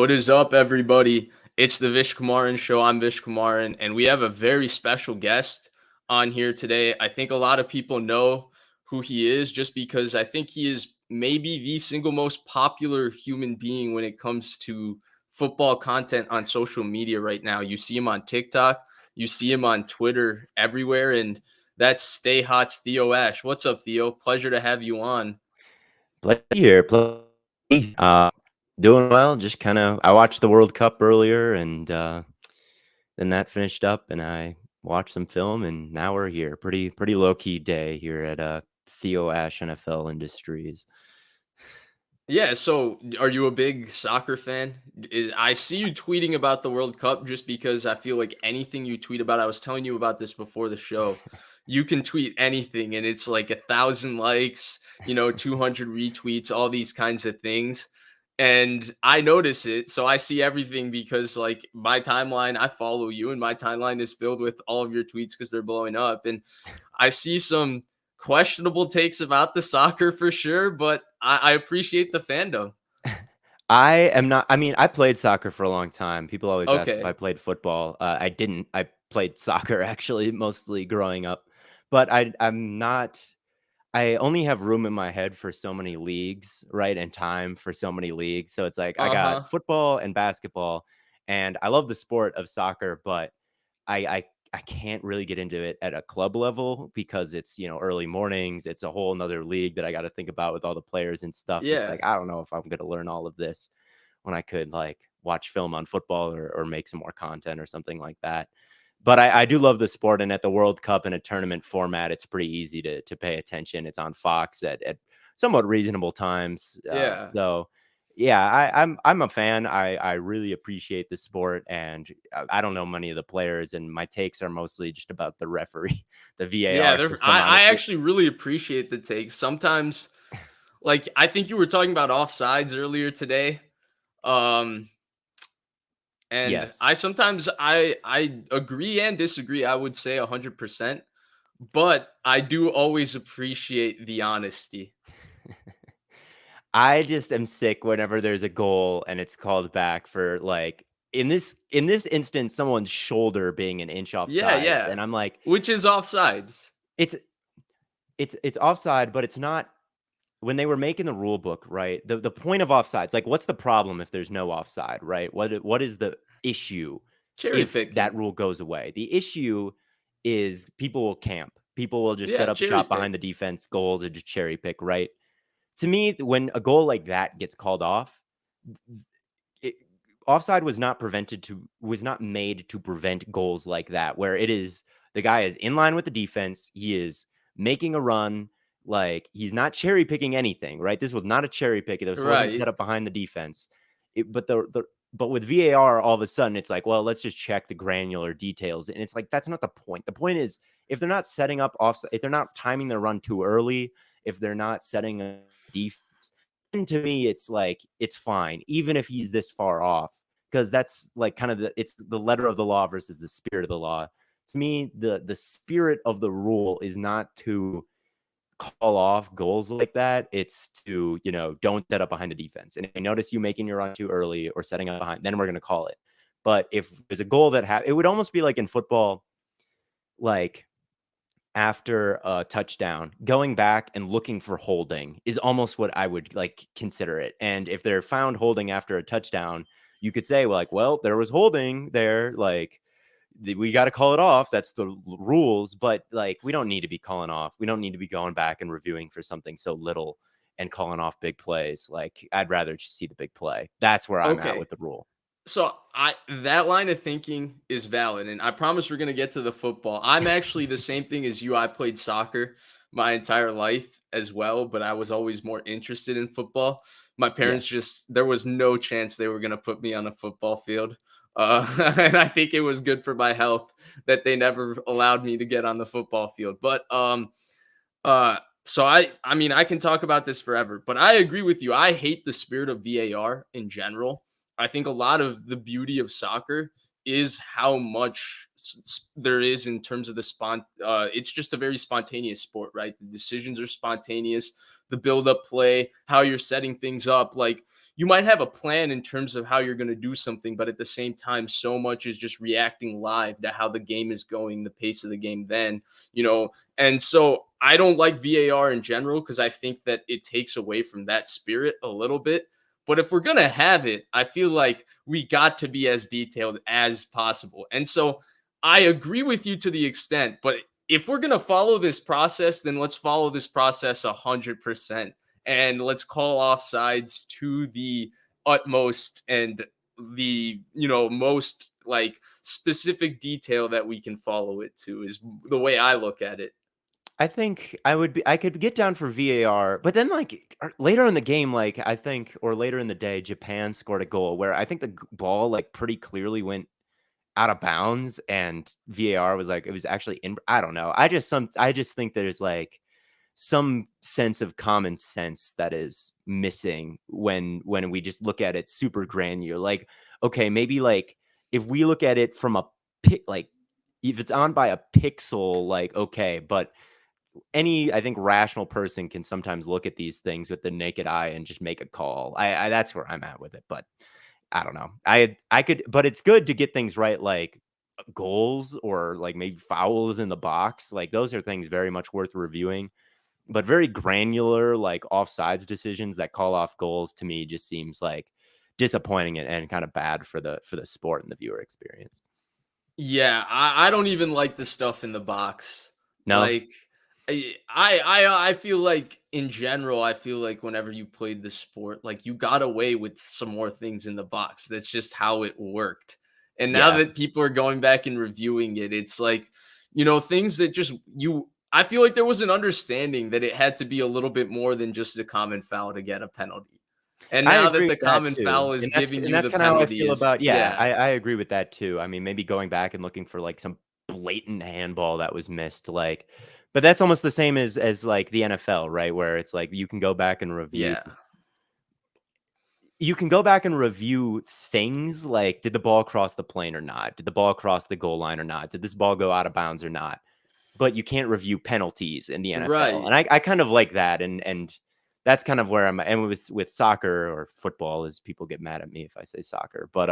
What is up, everybody? It's the Vish Kumaran Show. I'm Vish Kumaran, and we have a very special guest on here today. I think a lot of people know who he is just because I think he is maybe the single most popular human being when it comes to football content on social media right now. You see him on TikTok, you see him on Twitter, everywhere, and that's Stay Hot's Theo Ash. What's up, Theo? Pleasure to have you on. Play here, play. Doing well. Just I watched the World Cup earlier, and then that finished up, and I watched some film, and now we're here. Pretty low key day here at Theo Ash NFL Industries. Yeah, so are you a big soccer fan? I see you tweeting about the World Cup just because I feel like anything you tweet about, I was telling you about this before the show. You can tweet anything and it's like 1,000 likes, 200 retweets, all these kinds of things. And I notice it. So I see everything because like my timeline, I follow you and my timeline is filled with all of your tweets because they're blowing up. And I see some questionable takes about the soccer for sure, but I appreciate the fandom. I am not. I mean, I played soccer for a long time. People always ask if I Okay. played football. I didn't. I played soccer actually, mostly growing up, but I'm not. I only have room in my head for so many leagues, right? And time for so many leagues. So it's like I got Uh-huh. football and basketball, and I love the sport of soccer, but I I I can't really get into it at a club level because it's, early mornings. It's a whole nother league that I got to think about with all the players and stuff. It's Yeah. like I don't know if I'm gonna learn all of this when I could like watch film on football or make some more content or something like that. But I do love the sport, and at the World Cup in a tournament format, it's pretty easy to pay attention. It's on Fox at somewhat reasonable times. Yeah. So yeah, I'm a fan. I really appreciate the sport, and I don't know many of the players, and my takes are mostly just about the referee, the Yeah, VAR there system, I honestly. actually really appreciate the take. Sometimes like I think you were talking about offsides earlier today. Um and Yes. I sometimes I agree and disagree. I would say 100%, but I do always appreciate the honesty. I just am sick whenever there's a goal and it's called back for like in this instance someone's shoulder being an inch off Yeah, sides, yeah. and I'm like Which is offsides. it's it's offside, but it's not. When they were making the rule book, right? The point of offsides, like what's the problem if there's no offside, right? What is the issue Cherry if that picking. rule goes away? The issue is people will camp. People will just set Yeah, up cherry shop behind pick. the defense goals and just cherry pick, right? To me, when a goal like that gets called off, it, offside was not made to prevent goals like that, where it is the guy is in line with the defense, he is making a run, like he's not cherry picking anything, right? This was not a cherry pick. This wasn't set Right. up behind the defense. But with VAR, all of a sudden it's like, well, let's just check the granular details, and it's like that's not the point. The point is if they're not setting up offside, if they're not timing their run too early, if they're not setting a defense, and to me, it's like it's fine, even if he's this far off, because that's like kind of it's the letter of the law versus the spirit of the law. To me, the spirit of the rule is not to call off goals like that. It's to, don't set up behind the defense. And if I notice you making your run too early or setting up behind, then we're gonna call it. But if there's a goal it would almost be like in football, like after a touchdown, going back and looking for holding is almost what I would like consider it. And if they're found holding after a touchdown, you could say, well, like, well, there was holding there. Like, we got to call it off. That's the rules. But like, we don't need to be calling off. We don't need to be going back and reviewing for something so little and calling off big plays. Like, I'd rather just see the big play. That's where I'm at Okay. with the rule. So I that line of thinking is valid, and I promise we're gonna get to the football. I'm actually the same thing as you. I played soccer my entire life as well, but I was always more interested in football. My parents Yes. just there was no chance they were gonna put me on a football field. And I think it was good for my health that they never allowed me to get on the football field. But uh so I mean I can talk about this forever, but I agree with you. I hate the spirit of VAR in general. I think a lot of the beauty of soccer is how much there is in terms of it's just a very spontaneous sport, right? The decisions are spontaneous, the build up play, how you're setting things up. Like you might have a plan in terms of how you're going to do something, but at the same time, so much is just reacting live to how the game is going, the pace of the game then, and so I don't like VAR in general because I think that it takes away from that spirit a little bit. But if we're going to have it, I feel like we got to be as detailed as possible. And so I agree with you to the extent, but if we're going to follow this process, then let's follow this process 100%. And let's call offsides to the utmost and the, most like specific detail that we can follow it to is the way I look at it. I think I could get down for VAR, but then like later in the game, like I think, or later in the day, Japan scored a goal where I think the ball like pretty clearly went out of bounds, and VAR was like it was actually in. I don't know. I just think there's like some sense of common sense that is missing when we just look at it super granular. Like, okay, maybe like if we look at it from a pick, like if it's on by a pixel, like okay, but I think rational person can sometimes look at these things with the naked eye and just make a call. I that's where I'm at with it, but I don't know. I could, but it's good to get things right, like goals or like maybe fouls in the box. Like those are things very much worth reviewing. But very granular, like offsides decisions that call off goals to me just seems like disappointing and kind of bad for the sport and the viewer experience. Yeah, I don't even like the stuff in the box. No, Like I feel like in general, I feel like whenever you played the sport, like you got away with some more things in the box. That's just how it worked. And now yeah, that people are going back and reviewing it, it's like, things that just I feel like there was an understanding that it had to be a little bit more than just a common foul to get a penalty. And I now that agree the with that common too, foul is and that's giving you the kind of how I penalty feel is about. Yeah, yeah. I agree with that too. I mean, maybe going back and looking for like some blatant handball that was missed, like, but that's almost the same as like the NFL, right? Where it's like you can go back and review. Yeah. You can go back and review things like, did the ball cross the plane or not? Did the ball cross the goal line or not? Did this ball go out of bounds or not? But you can't review penalties in the NFL. Right. And I kind of like that. And that's kind of where I'm at. And with soccer or football, as people get mad at me if I say soccer. But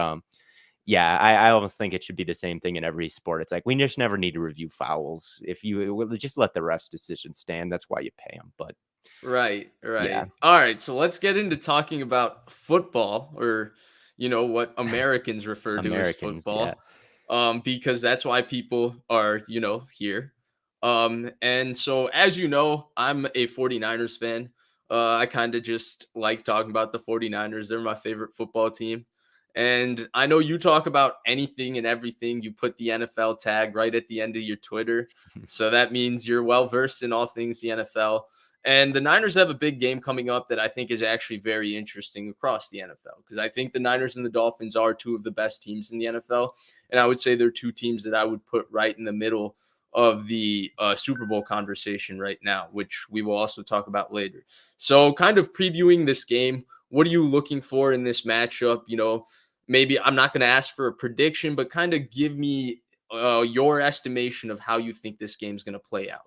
yeah, I almost think it should be the same thing in every sport. It's like we just never need to review fouls. If you just let the ref's decision stand, that's why you pay them. But Right, yeah, right. All right, so let's get into talking about football or what Americans refer to as Americans, yeah. football. Because that's why people are, here. And so as you know, I'm a 49ers fan. I kind of just like talking about the 49ers. They're my favorite football team. And I know you talk about anything and everything. You put the NFL tag right at the end of your Twitter. So that means you're well versed in all things the NFL. And the Niners have a big game coming up that I think is actually very interesting across the NFL because I think the Niners and the Dolphins are two of the best teams in the NFL. And I would say they're two teams that I would put right in the middle of the Super Bowl conversation right now, which we will also talk about later. So, kind of previewing this game, what are you looking for in this matchup? Maybe I'm not going to ask for a prediction, but kind of give me your estimation of how you think this game is going to play out.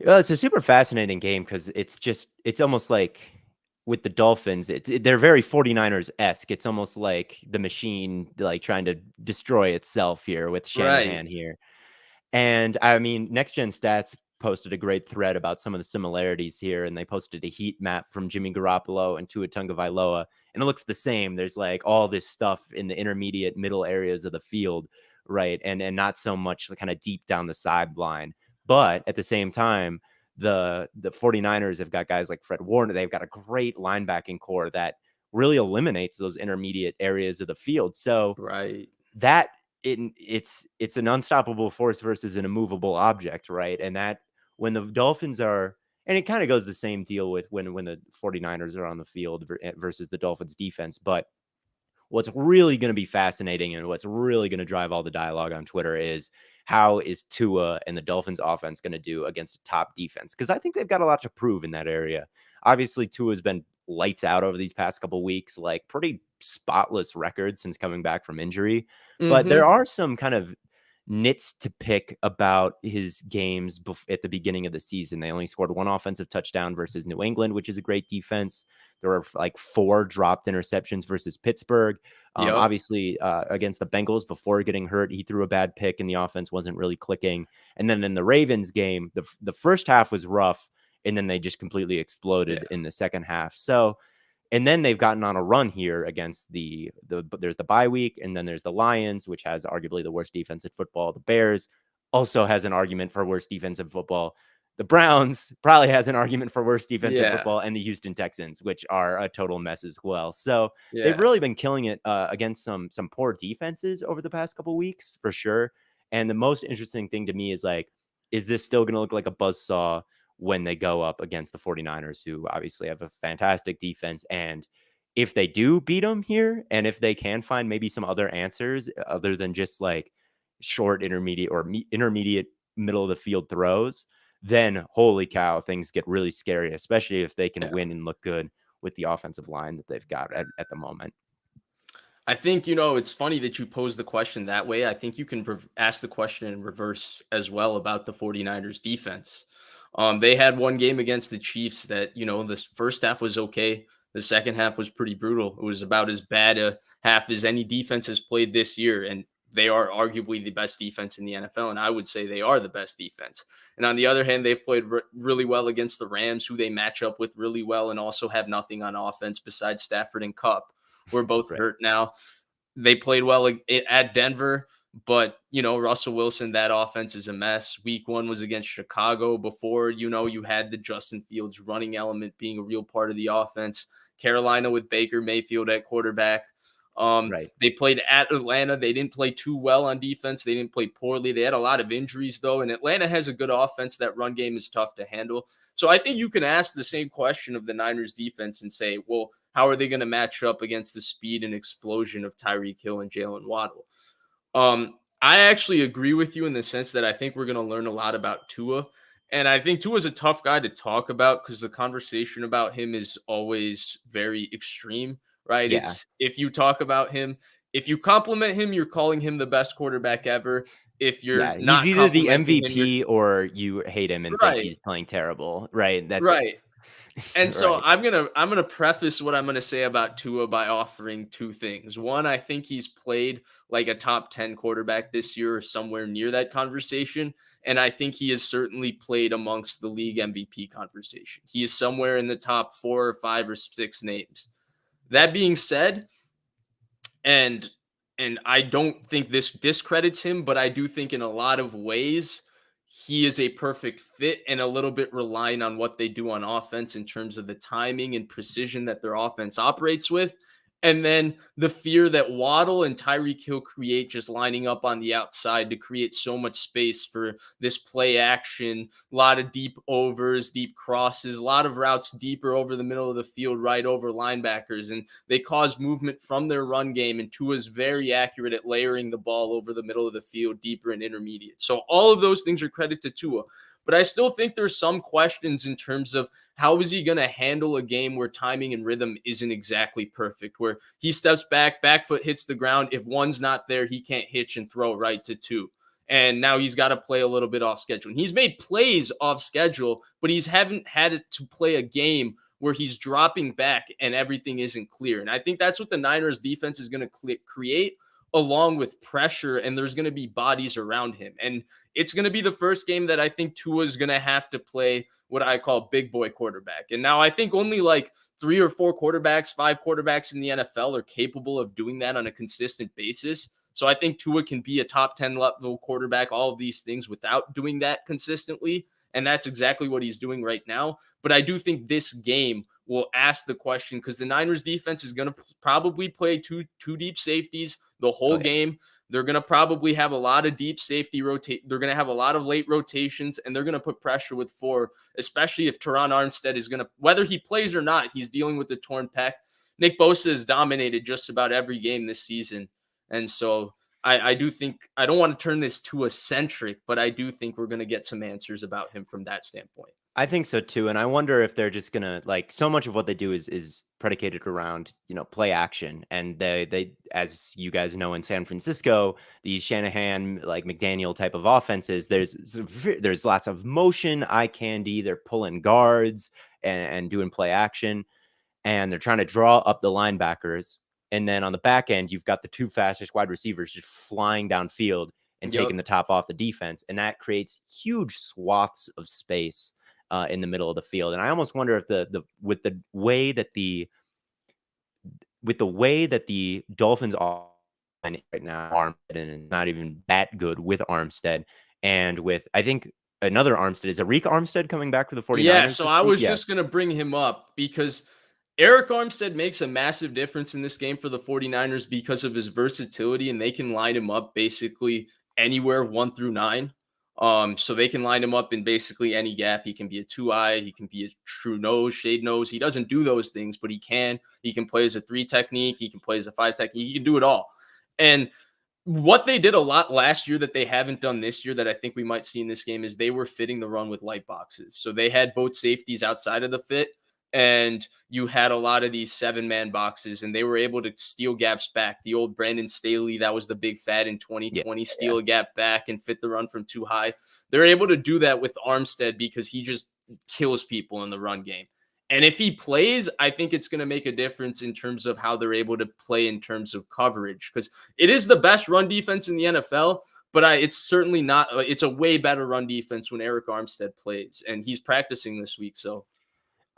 Well, it's a super fascinating game because it's almost like with the Dolphins, they're very 49ers-esque. It's almost like the machine like trying to destroy itself here with Right. Shanahan here. And I mean, Next Gen Stats posted a great thread about some of the similarities here, and they posted a heat map from Jimmy Garoppolo and Tua Tagovailoa, and it looks the same. There's like all this stuff in the intermediate middle areas of the field, right? And not so much kind of deep down the sideline. But at the same time, the 49ers have got guys like Fred Warner. They've got a great linebacking core that really eliminates those intermediate areas of the field. So Right. that it's an unstoppable force versus an immovable object, right? And that when the Dolphins are, and it kind of goes the same deal with when the 49ers are on the field versus the Dolphins defense. But what's really going to be fascinating and what's really going to drive all the dialogue on Twitter is how is Tua and the Dolphins offense going to do against a top defense? Because I think they've got a lot to prove in that area. Obviously, Tua has been lights out over these past couple weeks, like pretty spotless record since coming back from injury. But there Mhm. are some kind of nits to pick about his games at the beginning of the season. They only scored one offensive touchdown versus New England, which is a great defense. There were like 4 dropped interceptions versus Pittsburgh. Yep. Obviously, against the Bengals before getting hurt, he threw a bad pick and the offense wasn't really clicking. And then in the Ravens game, the first half was rough, and then they just completely exploded Yeah. in the second half. So, and then they've gotten on a run here against there's the bye week, and then there's the Lions, which has arguably the worst defense in football. The Bears also has an argument for worst defense in football. The Browns probably has an argument for worst defense in Yeah. football, and the Houston Texans, which are a total mess as well. So they've Yeah. really been killing it against some poor defenses over the past couple weeks for sure. And the most interesting thing to me is like, is this still going to look like a buzzsaw when they go up against the 49ers, who obviously have a fantastic defense? And if they do beat them here, and if they can find maybe some other answers other than just like short, intermediate, or intermediate middle of the field throws, then holy cow, things get really scary, especially if they can Yeah. win and look good with the offensive line that they've got at the moment. I think, it's funny that you pose the question that way. I think you can ask the question in reverse as well about the 49ers defense. They had one game against the Chiefs that, this first half was okay. The second half was pretty brutal. It was about as bad a half as any defense has played this year. And they are arguably the best defense in the NFL. And I would say they are the best defense. And on the other hand, they've played really well against the Rams, who they match up with really well and also have nothing on offense besides Stafford and Kupp. We're both Right. hurt now. They played well at Denver, but Russell Wilson, that offense is a mess. Week 1 was against Chicago. Before, you had the Justin Fields running element being a real part of the offense. Carolina with Baker Mayfield at quarterback. Right. They played at Atlanta. They didn't play too well on defense. They didn't play poorly. They had a lot of injuries, though, and Atlanta has a good offense. That run game is tough to handle. So I think you can ask the same question of the Niners defense and say, well, how are they going to match up against the speed and explosion of Tyreek Hill and Jalen Waddle? I actually agree with you in the sense that I think we're going to learn a lot about Tua. And I think Tua is a tough guy to talk about because the conversation about him is always very extreme, right? Yeah. It's if you talk about him, if you compliment him, you're calling him the best quarterback ever. If you're Yeah. He's not either the complimenting him, you're MVP or you hate him and think right, he's playing terrible. Right. That's right. And so right. I'm gonna preface what I'm gonna say about Tua by offering 2 things. One, I think he's played like a top 10 quarterback this year or somewhere near that conversation. And I think he has certainly played amongst the league MVP conversation. He is somewhere in the top 4 or 5 or 6 names. That being said, and I don't think this discredits him, but I do think in a lot of ways he is a perfect fit and a little bit relying on what they do on offense in terms of the timing and precision that their offense operates with. And then the fear that Waddle and Tyreek Hill create just lining up on the outside to create so much space for this play action, a lot of deep overs, deep crosses, a lot of routes deeper over the middle of the field, right over linebackers. And they cause movement from their run game. And Tua's very accurate at layering the ball over the middle of the field, deeper and intermediate. So all of those things are credit to Tua. But I still think there's some questions in terms of how is he going to handle a game where timing and rhythm isn't exactly perfect, where he steps back foot hits the ground. If one's not there, he can't hitch and throw right to 2. And now he's got to play a little bit off schedule. And he's made plays off schedule, but he's haven't had it to play a game where he's dropping back and everything isn't clear. And I think that's what the Niners defense is going to create, along with pressure, and there's going to be bodies around him. And it's going to be the first game that I think Tua is going to have to play what I call big boy quarterback. And now I think only like 3 or 4 quarterbacks, 5 quarterbacks in the NFL are capable of doing that on a consistent basis. So I think Tua can be a top 10 level quarterback, all of these things without doing that consistently. And that's exactly what he's doing right now. But I do think this game will ask the question because the Niners defense is going to probably play two deep safeties the Oh whole yeah. game. They're going to probably have a lot of deep safety rotate. They're going to have a lot of late rotations, and they're going to put pressure with 4, especially if Teron Armstead is going to, whether he plays or not, he's dealing with the torn pec. Nick Bosa has dominated just about every game this season. And so I do think, I don't want to turn this to a centric, but I do think we're going to get some answers about him from that standpoint. I think so too, and I wonder if they're just gonna like so much of what they do is predicated around play action, and they as you guys know in San Francisco, these Shanahan like McDaniel type of offenses, there's lots of motion, eye candy. They're pulling guards and doing play action, and they're trying to draw up the linebackers, and then on the back end, you've got the two fastest wide receivers just flying downfield and Yep. taking the top off the defense, and that creates huge swaths of space in the middle of the field. And I almost wonder if the with the way that the Dolphins are right now, Armstead, and it's not even that good with Armstead, and with I think another Armstead is Arik Armstead coming back for the Yeah, 49ers so this I week. was just Yes. going to bring him up because Eric Armstead makes a massive difference in this game for the 49ers because of his versatility, and they can line him up basically anywhere 1 through 9. So they can line him up in basically any gap. He can be a 2-eye, he can be a true nose, shade nose. He doesn't do those things, but he can. He can play as a 3 technique, he can play as a 5 technique, he can do it all. And what they did a lot last year that they haven't done this year that I think we might see in this game is they were fitting the run with light boxes. So they had both safeties outside of the fit, and you had a lot of these 7-man boxes, and they were able to steal gaps back. The old Brandon Staley, that was the big fad in Yeah. 2020, steal a gap back and fit the run from too high. They're able to do that with Armstead because he just kills people in the run game. And if he plays, I think it's going to make a difference in terms of how they're able to play in terms of coverage, because it is the best run defense in the NFL, but it's certainly not. It's a way better run defense when Eric Armstead plays, and he's practicing this week. So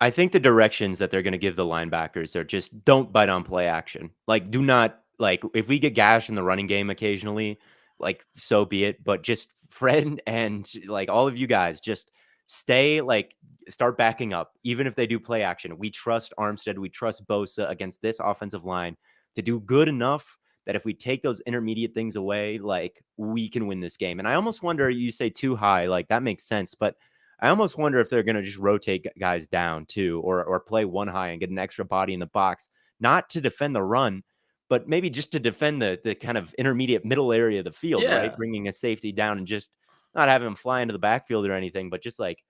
I think the directions that they're going to give the linebackers are just don't bite on play action. Like, do not like if we get gashed in the running game occasionally, like so be it. But just Fred and like all of you guys, just start backing up. Even if they do play action, we trust Armstead, we trust Bosa against this offensive line to do good enough that if we take those intermediate things away, like we can win this game. And I almost wonder, you say too high, like that makes sense, but I almost wonder if they're going to just rotate guys down too, or play one high and get an extra body in the box, not to defend the run, but maybe just to defend the kind of intermediate middle area of the field, right? yeah, Bringing a safety down and just not having him fly into the backfield or anything, but just like,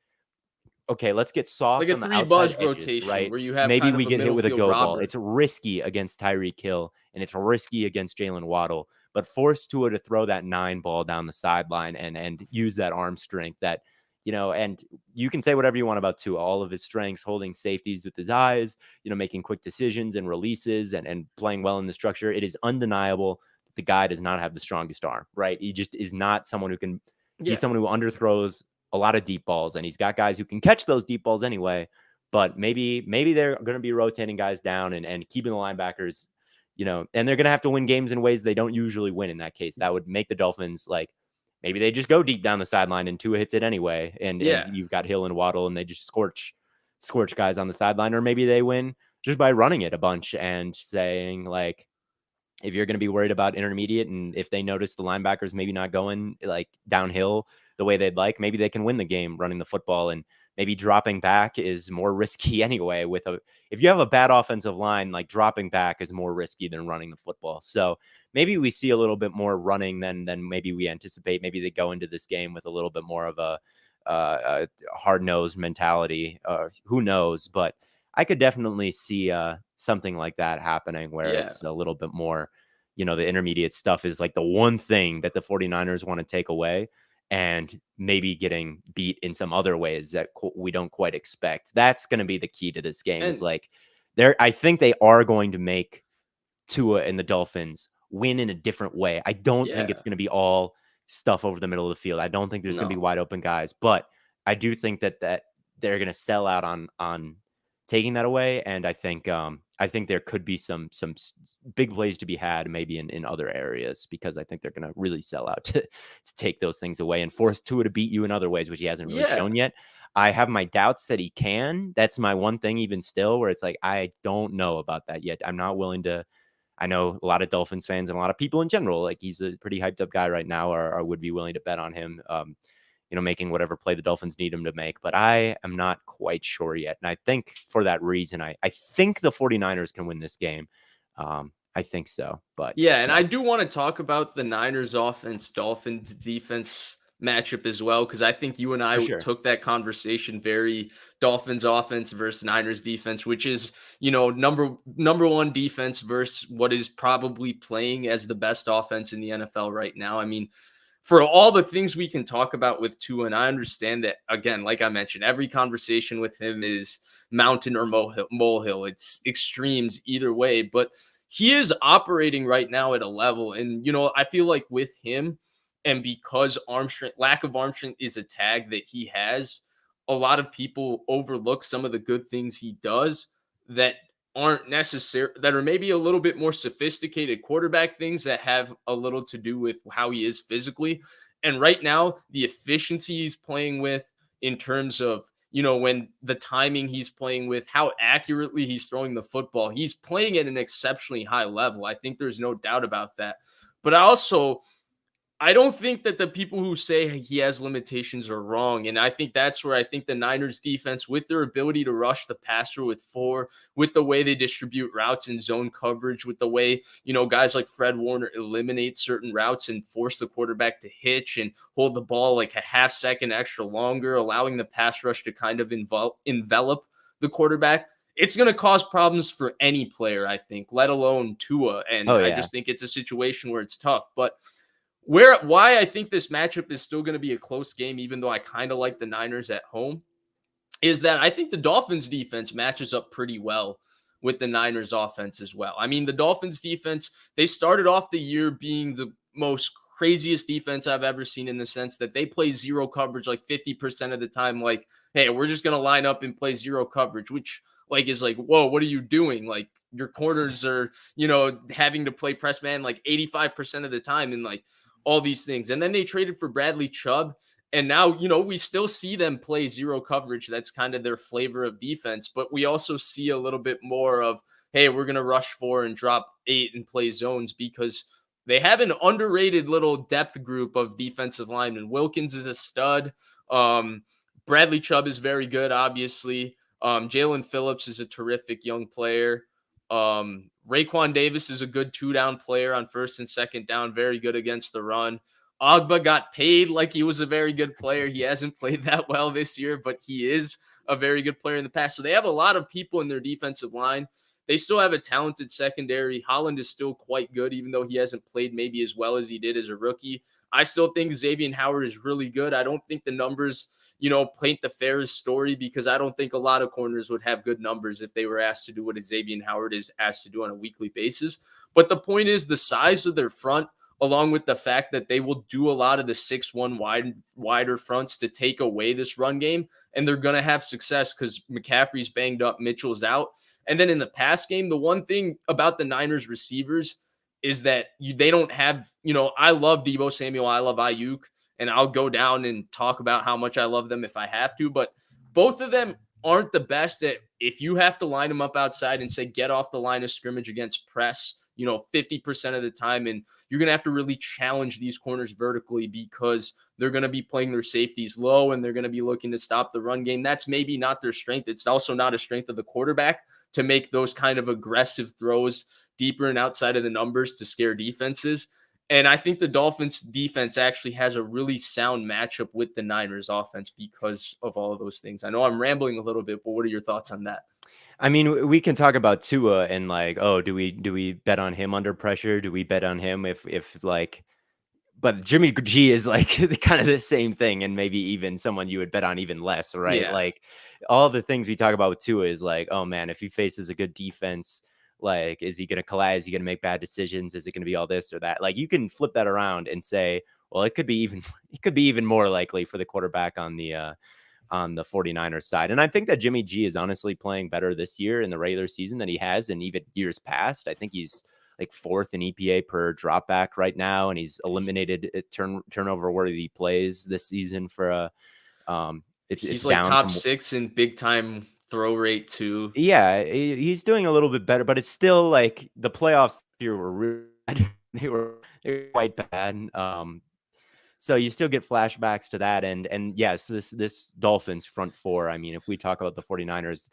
okay, let's get like soft a on the three outside buzz edges, rotation right? where you have Maybe kind we of a get hit middle with a field go ball. robber. It's risky against Tyreek Hill, and it's risky against Jalen Waddle, but force Tua to throw that 9 ball down the sideline and use that arm strength that, and you can say whatever you want about Tua, all of his strengths, holding safeties with his eyes, making quick decisions and releases and playing well in the structure. It is undeniable that the guy does not have the strongest arm, right? He just is not someone who can, he's Yeah, someone who underthrows a lot of deep balls, and he's got guys who can catch those deep balls anyway. But maybe they're going to be rotating guys down and keeping the linebackers, and they're going to have to win games in ways they don't usually win in that case. That would make the Dolphins like maybe they just go deep down the sideline and Tua hits it anyway, and yeah. you've got Hill and Waddle and they just scorch guys on the sideline, or maybe they win just by running it a bunch and saying like, if you're going to be worried about intermediate, and if they notice the linebackers maybe not going like downhill the way they'd like, maybe they can win the game running the football, and maybe dropping back is more risky anyway. If you have a bad offensive line, like dropping back is more risky than running the football. So maybe we see a little bit more running than maybe we anticipate. Maybe they go into this game with a little bit more of a hard-nosed mentality. Who knows? But I could definitely see something like that happening where Yeah. it's a little bit more, the intermediate stuff is like the one thing that the 49ers want to take away, and maybe getting beat in some other ways that we don't quite expect. That's going to be the key to this game, is And like I think they are going to make Tua and the Dolphins win in a different way. I don't think it's yeah, going to be all stuff over the middle of the field. I don't think there's going to be no. wide open guys, but I do think that they're going to sell out on taking that away, and I think there could be some big plays to be had maybe in other areas, because I think they're going to really sell out to take those things away and force Tua to beat you in other ways, which he hasn't really Yeah. shown yet. I have my doubts that he can. That's my one thing, even still, where it's like, I don't know about that yet. I'm not willing to. I know a lot of Dolphins fans and a lot of people in general, like he's a pretty hyped up guy right now, or would be willing to bet on him, making whatever play the Dolphins need him to make. But I am not quite sure yet. And I think for that reason, I think the 49ers can win this game. I think so. But Yeah, and yeah, I do want to talk about the Niners offense, Dolphins defense matchup as well, because I think you and For I sure. took that conversation very Dolphins offense versus Niners defense, which is, number one defense versus what is probably playing as the best offense in the NFL right now. I mean, for all the things we can talk about with Tua, and I understand that, again, like I mentioned, every conversation with him is mountain or molehill. It's extremes either way, but he is operating right now at a level. And, I feel like with him, and because lack of arm strength is a tag that he has, a lot of people overlook some of the good things he does that aren't necessary, that are maybe a little bit more sophisticated quarterback things that have a little to do with how he is physically. And right now, the efficiency he's playing with, in terms of, when the timing he's playing with, how accurately he's throwing the football, he's playing at an exceptionally high level. I think there's no doubt about that. But I don't think that the people who say he has limitations are wrong. And I think that's where I think the Niners defense, with their ability to rush the passer with four, with the way they distribute routes in zone coverage, with the way, guys like Fred Warner eliminate certain routes and force the quarterback to hitch and hold the ball like a half second extra longer, allowing the pass rush to kind of envelop the quarterback. It's going to cause problems for any player, I think, let alone Tua. And Oh I yeah. just think it's a situation where it's tough. But why I think this matchup is still going to be a close game, even though I kind of like the Niners at home, is that I think the Dolphins defense matches up pretty well with the Niners offense as well. I mean, the Dolphins defense, they started off the year being the most craziest defense I've ever seen, in the sense that they play zero coverage like 50% of the time. Like, hey, we're just going to line up and play zero coverage, which like is like, whoa, what are you doing? Like, your corners are, having to play press man like 85% of the time, and like all these things. And then they traded for Bradley Chubb. And now, we still see them play zero coverage. That's kind of their flavor of defense. But we also see a little bit more of, hey, we're going to rush four and drop eight and play zones, because they have an underrated little depth group of defensive linemen. Wilkins is a stud. Bradley Chubb is very good, obviously. Jalen Phillips is a terrific young player. Raekwon Davis is a good two-down player on first and second down, very good against the run. Ogba got paid like he was a very good player. He hasn't played that well this year, but he is a very good player in the past. So they have a lot of people in their defensive line. They still have a talented secondary. Holland is still quite good, even though he hasn't played maybe as well as he did as a rookie. I still think Xavier Howard is really good. I don't think the numbers, paint the fairest story, because I don't think a lot of corners would have good numbers if they were asked to do what Xavier Howard is asked to do on a weekly basis. But the point is, the size of their front, along with the fact that they will do a lot of the 6-1 wider fronts to take away this run game, and they're going to have success because McCaffrey's banged up, Mitchell's out. And then in the pass game, the one thing about the Niners receivers is that they don't have, I love Deebo Samuel, I love Ayuk, and I'll go down and talk about how much I love them if I have to, but both of them aren't the best at, if you have to line them up outside and say, get off the line of scrimmage against press, 50% of the time. And you're going to have to really challenge these corners vertically, because they're going to be playing their safeties low and they're going to be looking to stop the run game. That's maybe not their strength. It's also not a strength of the quarterback to make those kind of aggressive throws deeper and outside of the numbers to scare defenses. And I think the Dolphins defense actually has a really sound matchup with the Niners offense because of all of those things. I know I'm rambling a little bit, but what are your thoughts on that? I mean, we can talk about Tua and like, oh, do we bet on him under pressure? Do we bet on him if like, but Jimmy G is like kind of the same thing, and maybe even someone you would bet on even less, right? Yeah. Like all the things we talk about with Tua is like, oh man, if he faces a good defense, like, is he going to collide? Is he going to make bad decisions? Is it going to be all this or that? Like, you can flip that around and say, well, it could be even more likely for the quarterback on the 49ers side. And I think that Jimmy G is honestly playing better this year in the regular season than he has in even years past. I think he's like fourth in EPA per dropback right now, and he's eliminated turnover worthy plays this season for a it's He's like down top from. 6 in big time throw rate too. Yeah, he's doing a little bit better, but it's still like the playoffs here were really bad. They were quite bad. So you still get flashbacks to that. And yes, this Dolphins front four, I mean, if we talk about the 49ers,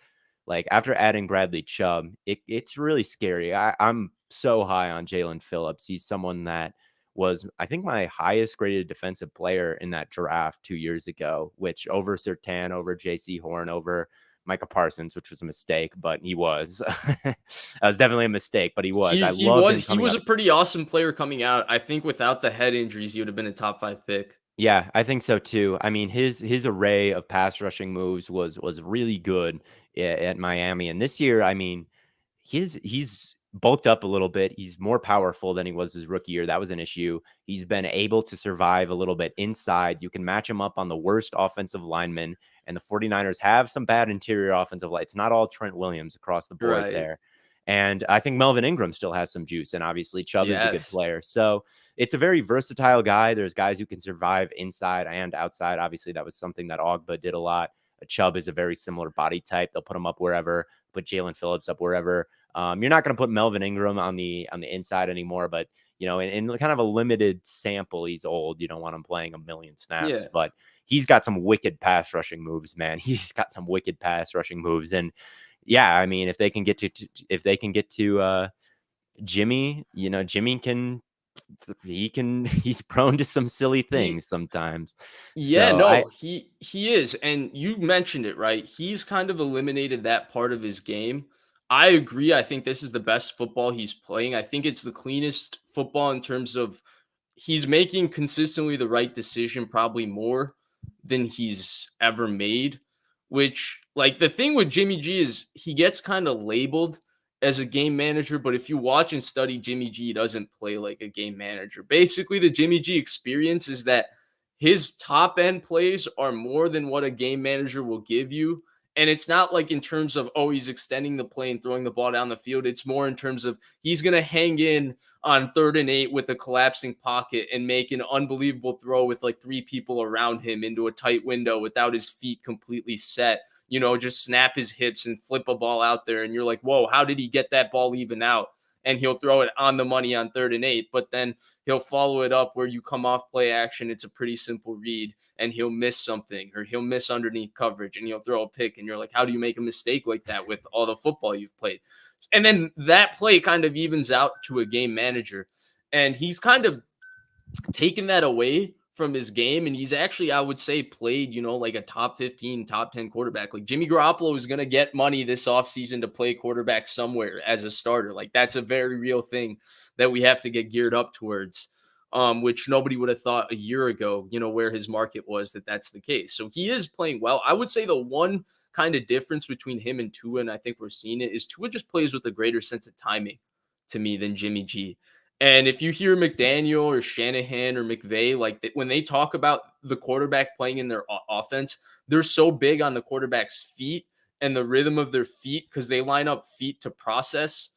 like after adding Bradley Chubb, it's really scary. I'm so high on Jalen Phillips. He's someone that was, I think, my highest graded defensive player in that draft 2 years ago, which over Surtain, over J.C. Horn, over Micah Parsons, which was a mistake, but he was. That was definitely a mistake, but he was. I He love was him he coming was out. a pretty awesome player coming out. I think without the head injuries, he would have been a top 5 pick. Yeah, I think so too. I mean, his array of pass rushing moves was really good at Miami, and this year, I mean, he's bulked up a little bit. He's more powerful than he was his rookie year. That was an issue. He's been able to survive a little bit inside. You can match him up on the worst offensive linemen, and the 49ers have some bad interior offensive line. It's not all Trent Williams across the board Right. there. And I think Melvin Ingram still has some juice, and obviously Chubb is a good Yes. player. So it's a very versatile guy. There's guys who can survive inside and outside. Obviously, that was something that Ogba did a lot. Chubb is a very similar body type. They'll put him up wherever, put Jalen Phillips up wherever. You're not going to put Melvin Ingram on the inside anymore, but in kind of a limited sample, he's old. You don't want him playing a million snaps, Yeah. but he's got some wicked pass rushing moves, man. He's got some wicked pass rushing moves, and yeah, I mean, if they can get to Jimmy, Jimmy he's prone to some silly He things sometimes. Yeah, So I no, he is, and you mentioned it, right? He's kind of eliminated that part of his game. I agree. I think this is the best football he's playing. I think it's the cleanest football in terms of he's making consistently the right decision, probably more than he's ever made. Which, like, the thing with Jimmy G is he gets kind of labeled as a game manager, but if you watch and study Jimmy G, he doesn't play like a game manager. Basically, the Jimmy G experience is that his top end plays are more than what a game manager will give you. And it's not like in terms of, oh, he's extending the play and throwing the ball down the field. It's more in terms of he's going to hang in on 3rd and 8 with a collapsing pocket and make an unbelievable throw with like 3 people around him into a tight window without his feet completely set. Just snap his hips and flip a ball out there. And you're like, whoa, how did he get that ball even out? And he'll throw it on the money on 3rd and 8. But then he'll follow it up where you come off play action. It's a pretty simple read and he'll miss something or he'll miss underneath coverage and he'll throw a pick. And you're like, how do you make a mistake like that with all the football you've played? And then that play kind of evens out to a game manager. And he's kind of taken that away from his game. And he's actually, I would say, played, like a top 15, top 10 quarterback. Like Jimmy Garoppolo is going to get money this offseason to play quarterback somewhere as a starter. Like that's a very real thing that we have to get geared up towards, which nobody would have thought a year ago, where his market was that's the case. So he is playing well. I would say the one kind of difference between him and Tua, and I think we're seeing it, is Tua just plays with a greater sense of timing to me than Jimmy G. And if you hear McDaniel or Shanahan or McVay, like when they talk about the quarterback playing in their offense, they're so big on the quarterback's feet and the rhythm of their feet because they line up feet to process.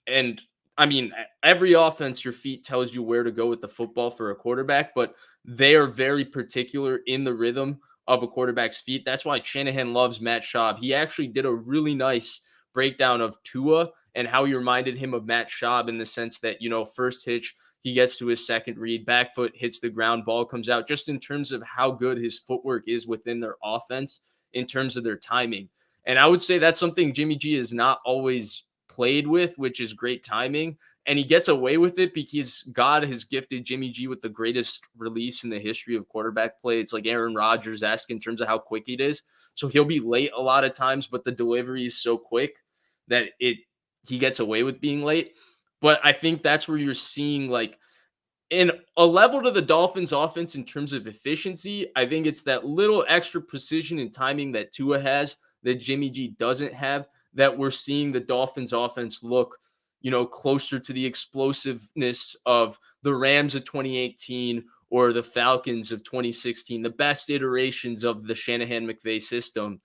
And I mean, every offense, your feet tells you where to go with the football for a quarterback, but they are very particular in the rhythm of a quarterback's feet. That's why Shanahan loves Matt Schaub. He actually did a really nice breakdown of Tua and how he reminded him of Matt Schaub in the sense that, first hitch, he gets to his second read, back foot hits the ground, ball comes out, just in terms of how good his footwork is within their offense in terms of their timing. And I would say that's something Jimmy G has not always played with, which is great timing. And he gets away with it because God has gifted Jimmy G with the greatest release in the history of quarterback play. It's like Aaron Rodgers-esque in terms of how quick it is. So he'll be late a lot of times, but the delivery is so quick that he gets away with being late. But I think that's where you're seeing like in a level to the Dolphins offense in terms of efficiency. I think it's that little extra precision and timing that Tua has that Jimmy G doesn't have, that we're seeing the Dolphins offense look, closer to the explosiveness of the Rams of 2018 or the Falcons of 2016, the best iterations of the Shanahan McVay system,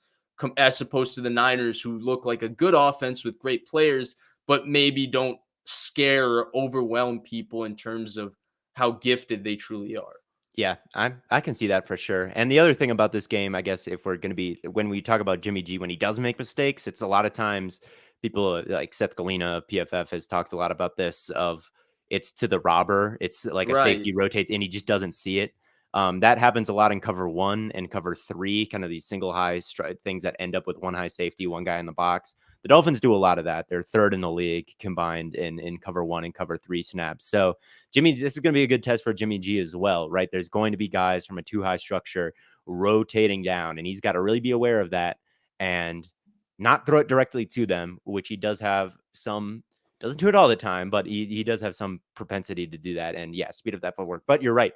as opposed to the Niners, who look like a good offense with great players, but maybe don't scare or overwhelm people in terms of how gifted they truly are. Yeah, I can see that for sure. And the other thing about this game, I guess, if we're going to be when we talk about Jimmy G when he does make mistakes, it's a lot of times people like Seth Galina of PFF has talked a lot about this of it's to the robber. It's like a Right. safety rotates and he just doesn't see it. That happens a lot in cover 1 and cover 3, kind of these single high things that end up with one high safety, one guy in the box. The Dolphins do a lot of that. They're third in the league combined in cover 1 and cover 3 snaps. So this is going to be a good test for Jimmy G as well, right? There's going to be guys from a 2-high structure rotating down, and he's got to really be aware of that and not throw it directly to them, which he does have some. Doesn't do it all the time, but he does have some propensity to do that. And yeah, speed of that footwork. But you're right.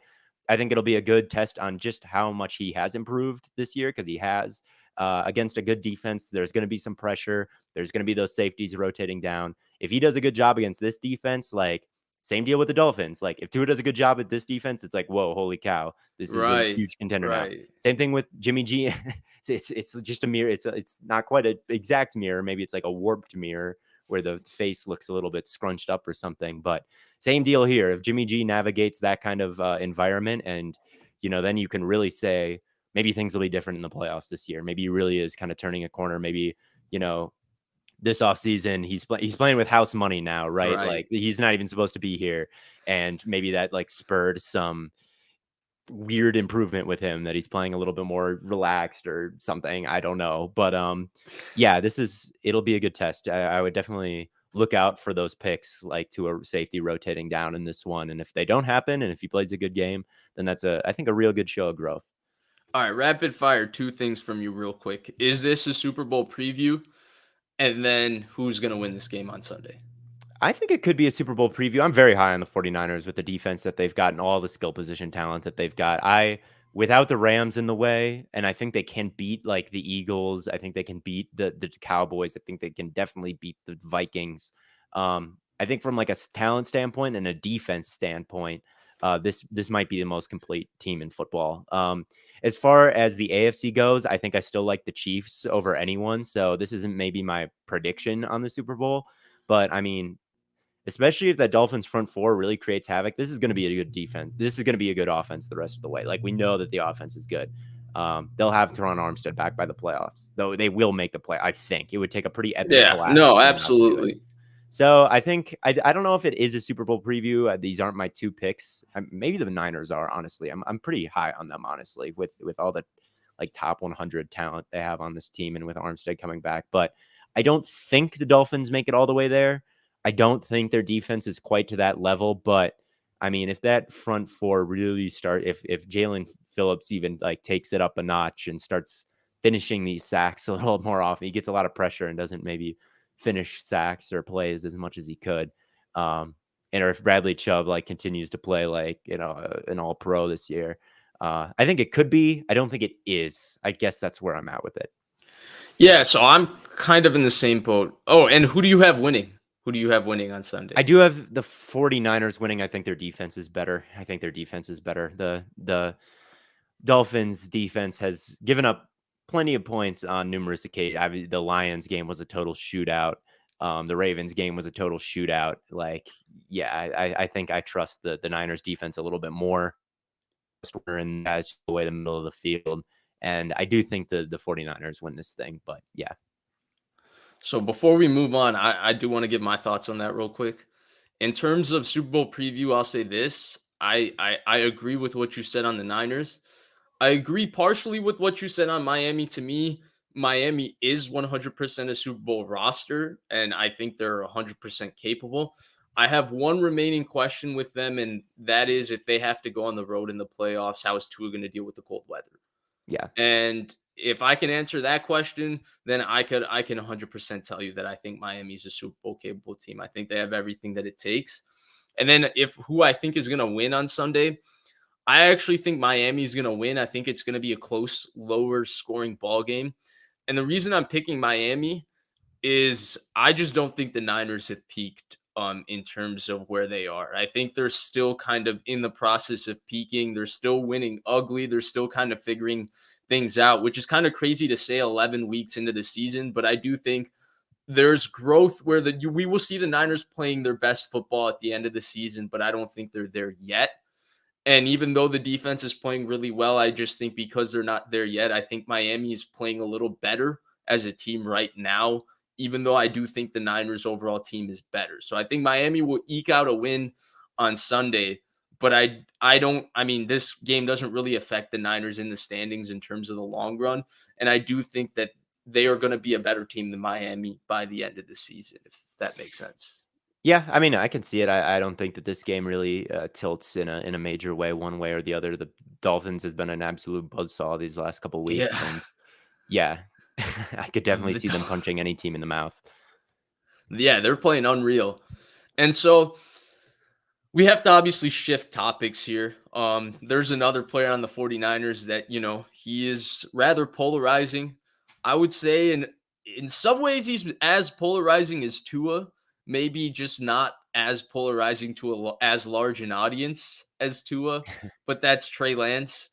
I think it'll be a good test on just how much he has improved this year, because he has against a good defense. There's going to be some pressure. There's going to be those safeties rotating down. If he does a good job against this defense, like same deal with the Dolphins. Like if Tua does a good job at this defense, it's like, whoa, holy cow, this is a Right. huge contender now. Right. Same thing with Jimmy G. It's just a mirror. It's not quite an exact mirror. Maybe it's like a warped mirror where the face looks a little bit scrunched up or something. But same deal here. If Jimmy G navigates that kind of environment, and then you can really say maybe things will be different in the playoffs this year. Maybe he really is kind of turning a corner. Maybe this offseason he's playing with house money now, right? Like he's not even supposed to be here, and maybe that like spurred some weird improvement with him, that he's playing a little bit more relaxed or something. I don't know. But yeah, it'll be a good test. I would definitely look out for those picks, like to a safety rotating down in this one. And if they don't happen, and if he plays a good game, then that's I think a real good show of growth. All right, rapid fire, 2 things from you real quick. Is this a Super Bowl preview? And then who's going to win this game on Sunday? I think it could be a Super Bowl preview. I'm very high on the 49ers with the defense that they've got and all the skill position talent that they've got. Without the Rams in the way, and I think they can beat like the Eagles. I think they can beat the Cowboys. I think they can definitely beat the Vikings. I think from like a talent standpoint and a defense standpoint, this might be the most complete team in football. As far as the AFC goes, I think I still like the Chiefs over anyone. So this isn't maybe my prediction on the Super Bowl, but I mean, especially if that Dolphins front four really creates havoc, this is going to be a good defense. This is going to be a good offense the rest of the way. Like we know that the offense is good. They'll have Teron Armstead back by the playoffs, though they will make the play. I think it would take a pretty epic collapse. No, for them not to do it. absolutely. So I think I don't know if it is a Super Bowl preview. These aren't my 2 picks. Maybe the Niners are. Honestly, I'm pretty high on them. Honestly, with all the like top 100 talent they have on this team, and with Armstead coming back, but I don't think the Dolphins make it all the way there. I don't think their defense is quite to that level, but I mean, if that front four really if Jalen Phillips even like takes it up a notch and starts finishing these sacks a little more often, he gets a lot of pressure and doesn't maybe finish sacks or plays as much as he could. And or if Bradley Chubb like continues to play like, an all pro this year, I think it could be. I don't think it is. I guess that's where I'm at with it. Yeah, so I'm kind of in the same boat. Oh, and who do you have winning? Who do you have winning on Sunday? I do have the 49ers winning. I think their defense is better. The Dolphins defense has given up plenty of points on numerous occasions. The Lions game was a total shootout. The Ravens game was a total shootout. Like, yeah, I think I trust the Niners defense a little bit more. And that's the way the middle of the field. And I do think the 49ers win this thing, but yeah. So before we move on, I do want to give my thoughts on that real quick. In terms of Super Bowl preview, I'll say this. I agree with what you said on the Niners. I agree partially with what you said on Miami. To me, Miami is 100% a Super Bowl roster, and I think they're 100% capable. I have one remaining question with them, and that is if they have to go on the road in the playoffs, how is Tua going to deal with the cold weather? Yeah. And if I can answer that question, then I can 100% tell you that I think Miami's a Super Bowl capable team. I think they have everything that it takes. And then if who I think is going to win on Sunday, I actually think Miami's going to win. I think it's going to be a close, lower scoring ball game. And the reason I'm picking Miami is I just don't think the Niners have peaked in terms of where they are. I think they're still kind of in the process of peaking. They're still winning ugly. They're still kind of figuring things out, which is kind of crazy to say 11 weeks into the season. But I do think there's growth where we will see the Niners playing their best football at the end of the season, but I don't think they're there yet. And even though the defense is playing really well, I just think because they're not there yet, I think Miami is playing a little better as a team right now, even though I do think the Niners overall team is better. So I think Miami will eke out a win on Sunday, but I mean, this game doesn't really affect the Niners in the standings in terms of the long run. And I do think that they are going to be a better team than Miami by the end of the season, if that makes sense. Yeah, I mean, I can see it. I don't think that this game really tilts in a major way, one way or the other. The Dolphins has been an absolute buzzsaw these last couple weeks, Yeah. and yeah, I could definitely The see them punching any team in the mouth. Yeah, they're playing unreal. And so we have to obviously shift topics here. There's another player on the 49ers that, he is rather polarizing. I would say in some ways he's as polarizing as Tua, maybe just not as polarizing to as large an audience as Tua, but that's Trey Lance.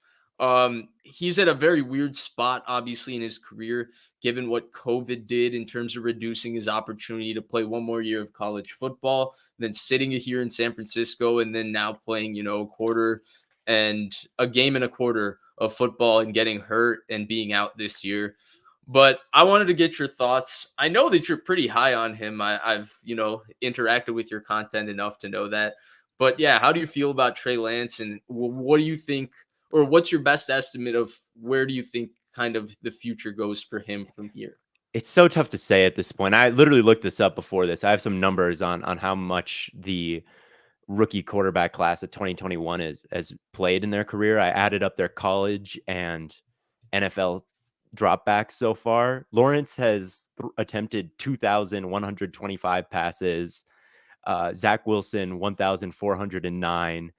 He's at a very weird spot, obviously, in his career, given what COVID did in terms of reducing his opportunity to play one more year of college football, then sitting here in San Francisco, and then now playing, a quarter and a game and a quarter of football and getting hurt and being out this year. But I wanted to get your thoughts. I know that you're pretty high on him. I've, interacted with your content enough to know that. But yeah, how do you feel about Trey Lance, and what do you think, or what's your best estimate of where do you think kind of the future goes for him from here? It's so tough to say at this point. I literally looked this up before this. I have some numbers on how much the rookie quarterback class of 2021 has played in their career. I added up their college and NFL dropbacks so far. Lawrence has attempted 2,125 passes. Zach Wilson 1,409.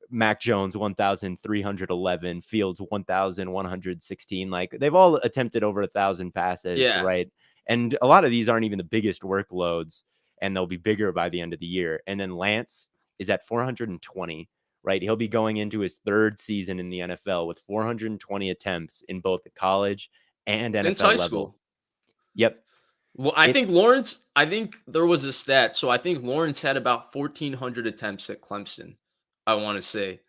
Mac Jones 1,311, Fields 1,116. Like they've all attempted over 1,000 passes, Yeah. right? And a lot of these aren't even the biggest workloads, and they'll be bigger by the end of the year. And then Lance is at 420, right? He'll be going into his third season in the NFL with 420 attempts in both the college and Since NFL high level. school. Yep. Well, It's I think there was a stat. So I think Lawrence had about 1,400 attempts at Clemson, I want to say.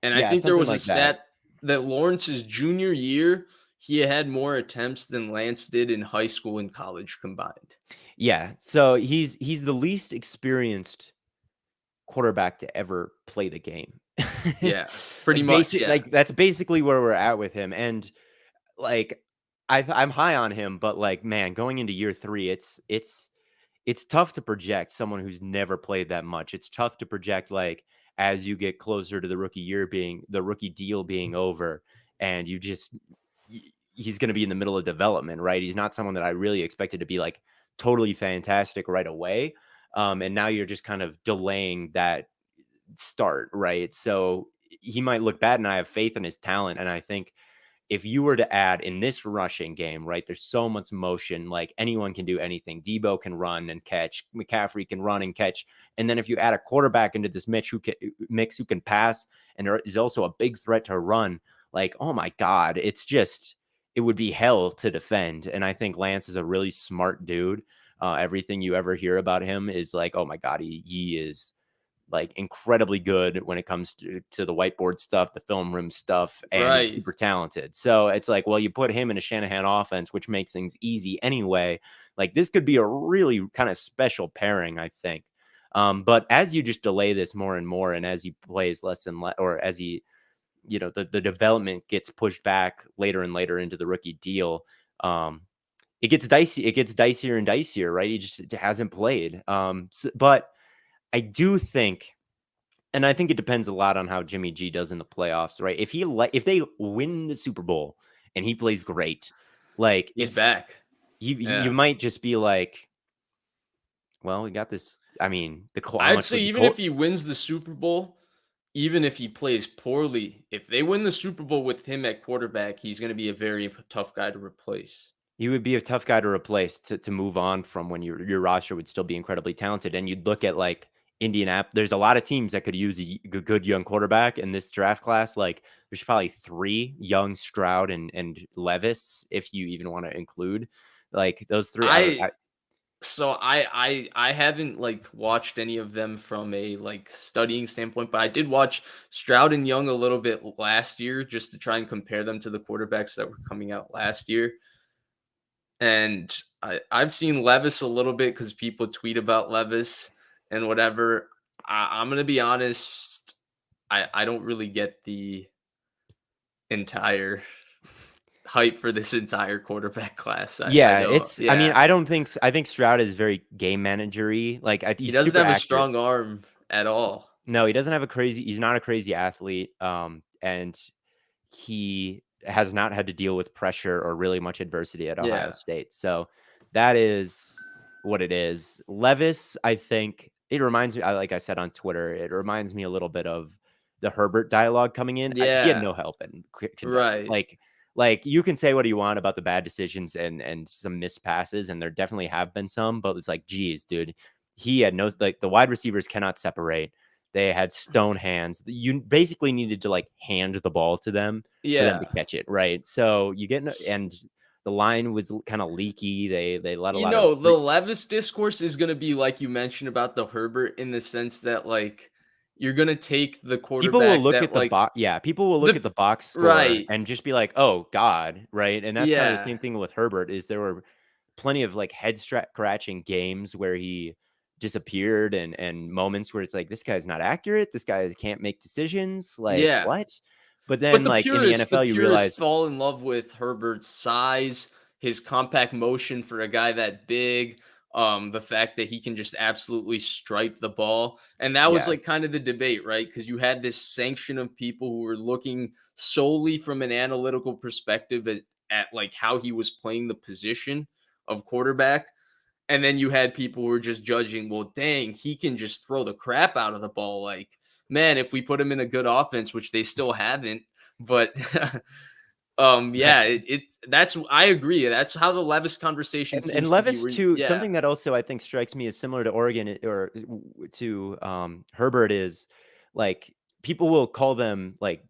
And I yeah, think there something was a like that. stat that Lawrence's junior year, he had more attempts than Lance did in high school and college combined. Yeah. So he's the least experienced quarterback to ever play the game. Yeah, pretty Like much. basic Yeah. like that's basically where we're at with him. And like I'm high on him, but like man, going into year 3, it's tough to project someone who's never played that much. It's tough to project like as you get closer to the rookie deal being over, and he's going to be in the middle of development, right? He's not someone that I really expected to be like totally fantastic right away. And now you're just kind of delaying that start, right? So he might look bad, and I have faith in his talent. And I think if you were to add in this rushing game, right, there's so much motion, like anyone can do anything. Debo can run and catch, McCaffrey can run and catch. And then if you add a quarterback into this mix who can pass and is also a big threat to run, like, oh my God, it would be hell to defend. And I think Lance is a really smart dude. Everything you ever hear about him is like, oh my God, he is like incredibly good when it comes to the whiteboard stuff, the film room stuff, and he's Right. super talented. So it's like, well, you put him in a Shanahan offense, which makes things easy anyway. Like this could be a really kind of special pairing, I think. But as you just delay this more and more, and as he plays less and less, or as he, the development gets pushed back later and later into the rookie deal, it gets dicey. It gets dicier and dicier, right? He just hasn't played. But I do think, and I think it depends a lot on how Jimmy G does in the playoffs, right? If they win the Super Bowl and he plays great, like He's back. you Yeah. might just be like, well, we got this. I mean, how I'd much say would the even Colt? if he wins the Super Bowl, even if he plays poorly, if they win the Super Bowl with him at quarterback, he's going to be a very tough guy to replace. He would be a tough guy to replace to move on from when your roster would still be incredibly talented. And you'd look at like Indianapolis. There's a lot of teams that could use a good young quarterback in this draft class. Like there's probably 3: Young, Stroud, and Levis, if you even want to include like those 3. I So I haven't like watched any of them from a like studying standpoint, but I did watch Stroud and Young a little bit last year just to try and compare them to the quarterbacks that were coming out last year. And I've seen Levis a little bit because people tweet about Levis and whatever. I'm gonna be honest, I don't really get the entire hype for this entire quarterback class. I Yeah, know. I mean, Yeah. I don't think I think Stroud is very game manager-y. Like He he's doesn't super have a accurate. strong arm at all. No, he doesn't have a crazy he's not a crazy athlete. And he has not had to deal with pressure or really much adversity at Ohio Yeah. State. So that is what it is. Levis, I think it reminds me, like I said on Twitter, it reminds me a little bit of the Herbert dialogue coming in. He had no Yeah. help in Kentucky. Right. Like you can say what you want about the bad decisions and some missed passes, and there definitely have been some, but it's like, geez, dude, he had no, like the wide receivers cannot separate. They had stone hands. You basically needed to like hand the ball to them for them to Yeah. catch it, right? So you get and the line was kind of leaky. They let a You lot of know, the Levis discourse is going to be like you mentioned about the Herbert in the sense that like you're going to take the people will quarterback look that at the like box. Yeah, people will look the at the box score right. and just be like, "Oh God," right? And that's kind of the Yeah. same thing with Herbert. Is there were plenty of like head scratching games where he disappeared and moments where it's like this guy's not accurate. This guy can't make decisions. Like Yeah. what? But But then like in the the NFL, you purists realize fall in love with Herbert's size, his compact motion for a guy that big, the fact that he can just absolutely stripe the ball. And that was yeah, like kind of the debate, right? Because you had this sanction of people who were looking solely from an analytical perspective at like how he was playing the position of quarterback. And then you had people who were just judging, well, dang, he can just throw the crap out of the ball. Like, man, if we put him in a good offense, which they still haven't, but yeah, it's that's I agree. That's how the Levis conversation and seems to be. Levis Where too. yeah, Something that also I think strikes me as similar to Oregon to Herbert is like people will call them like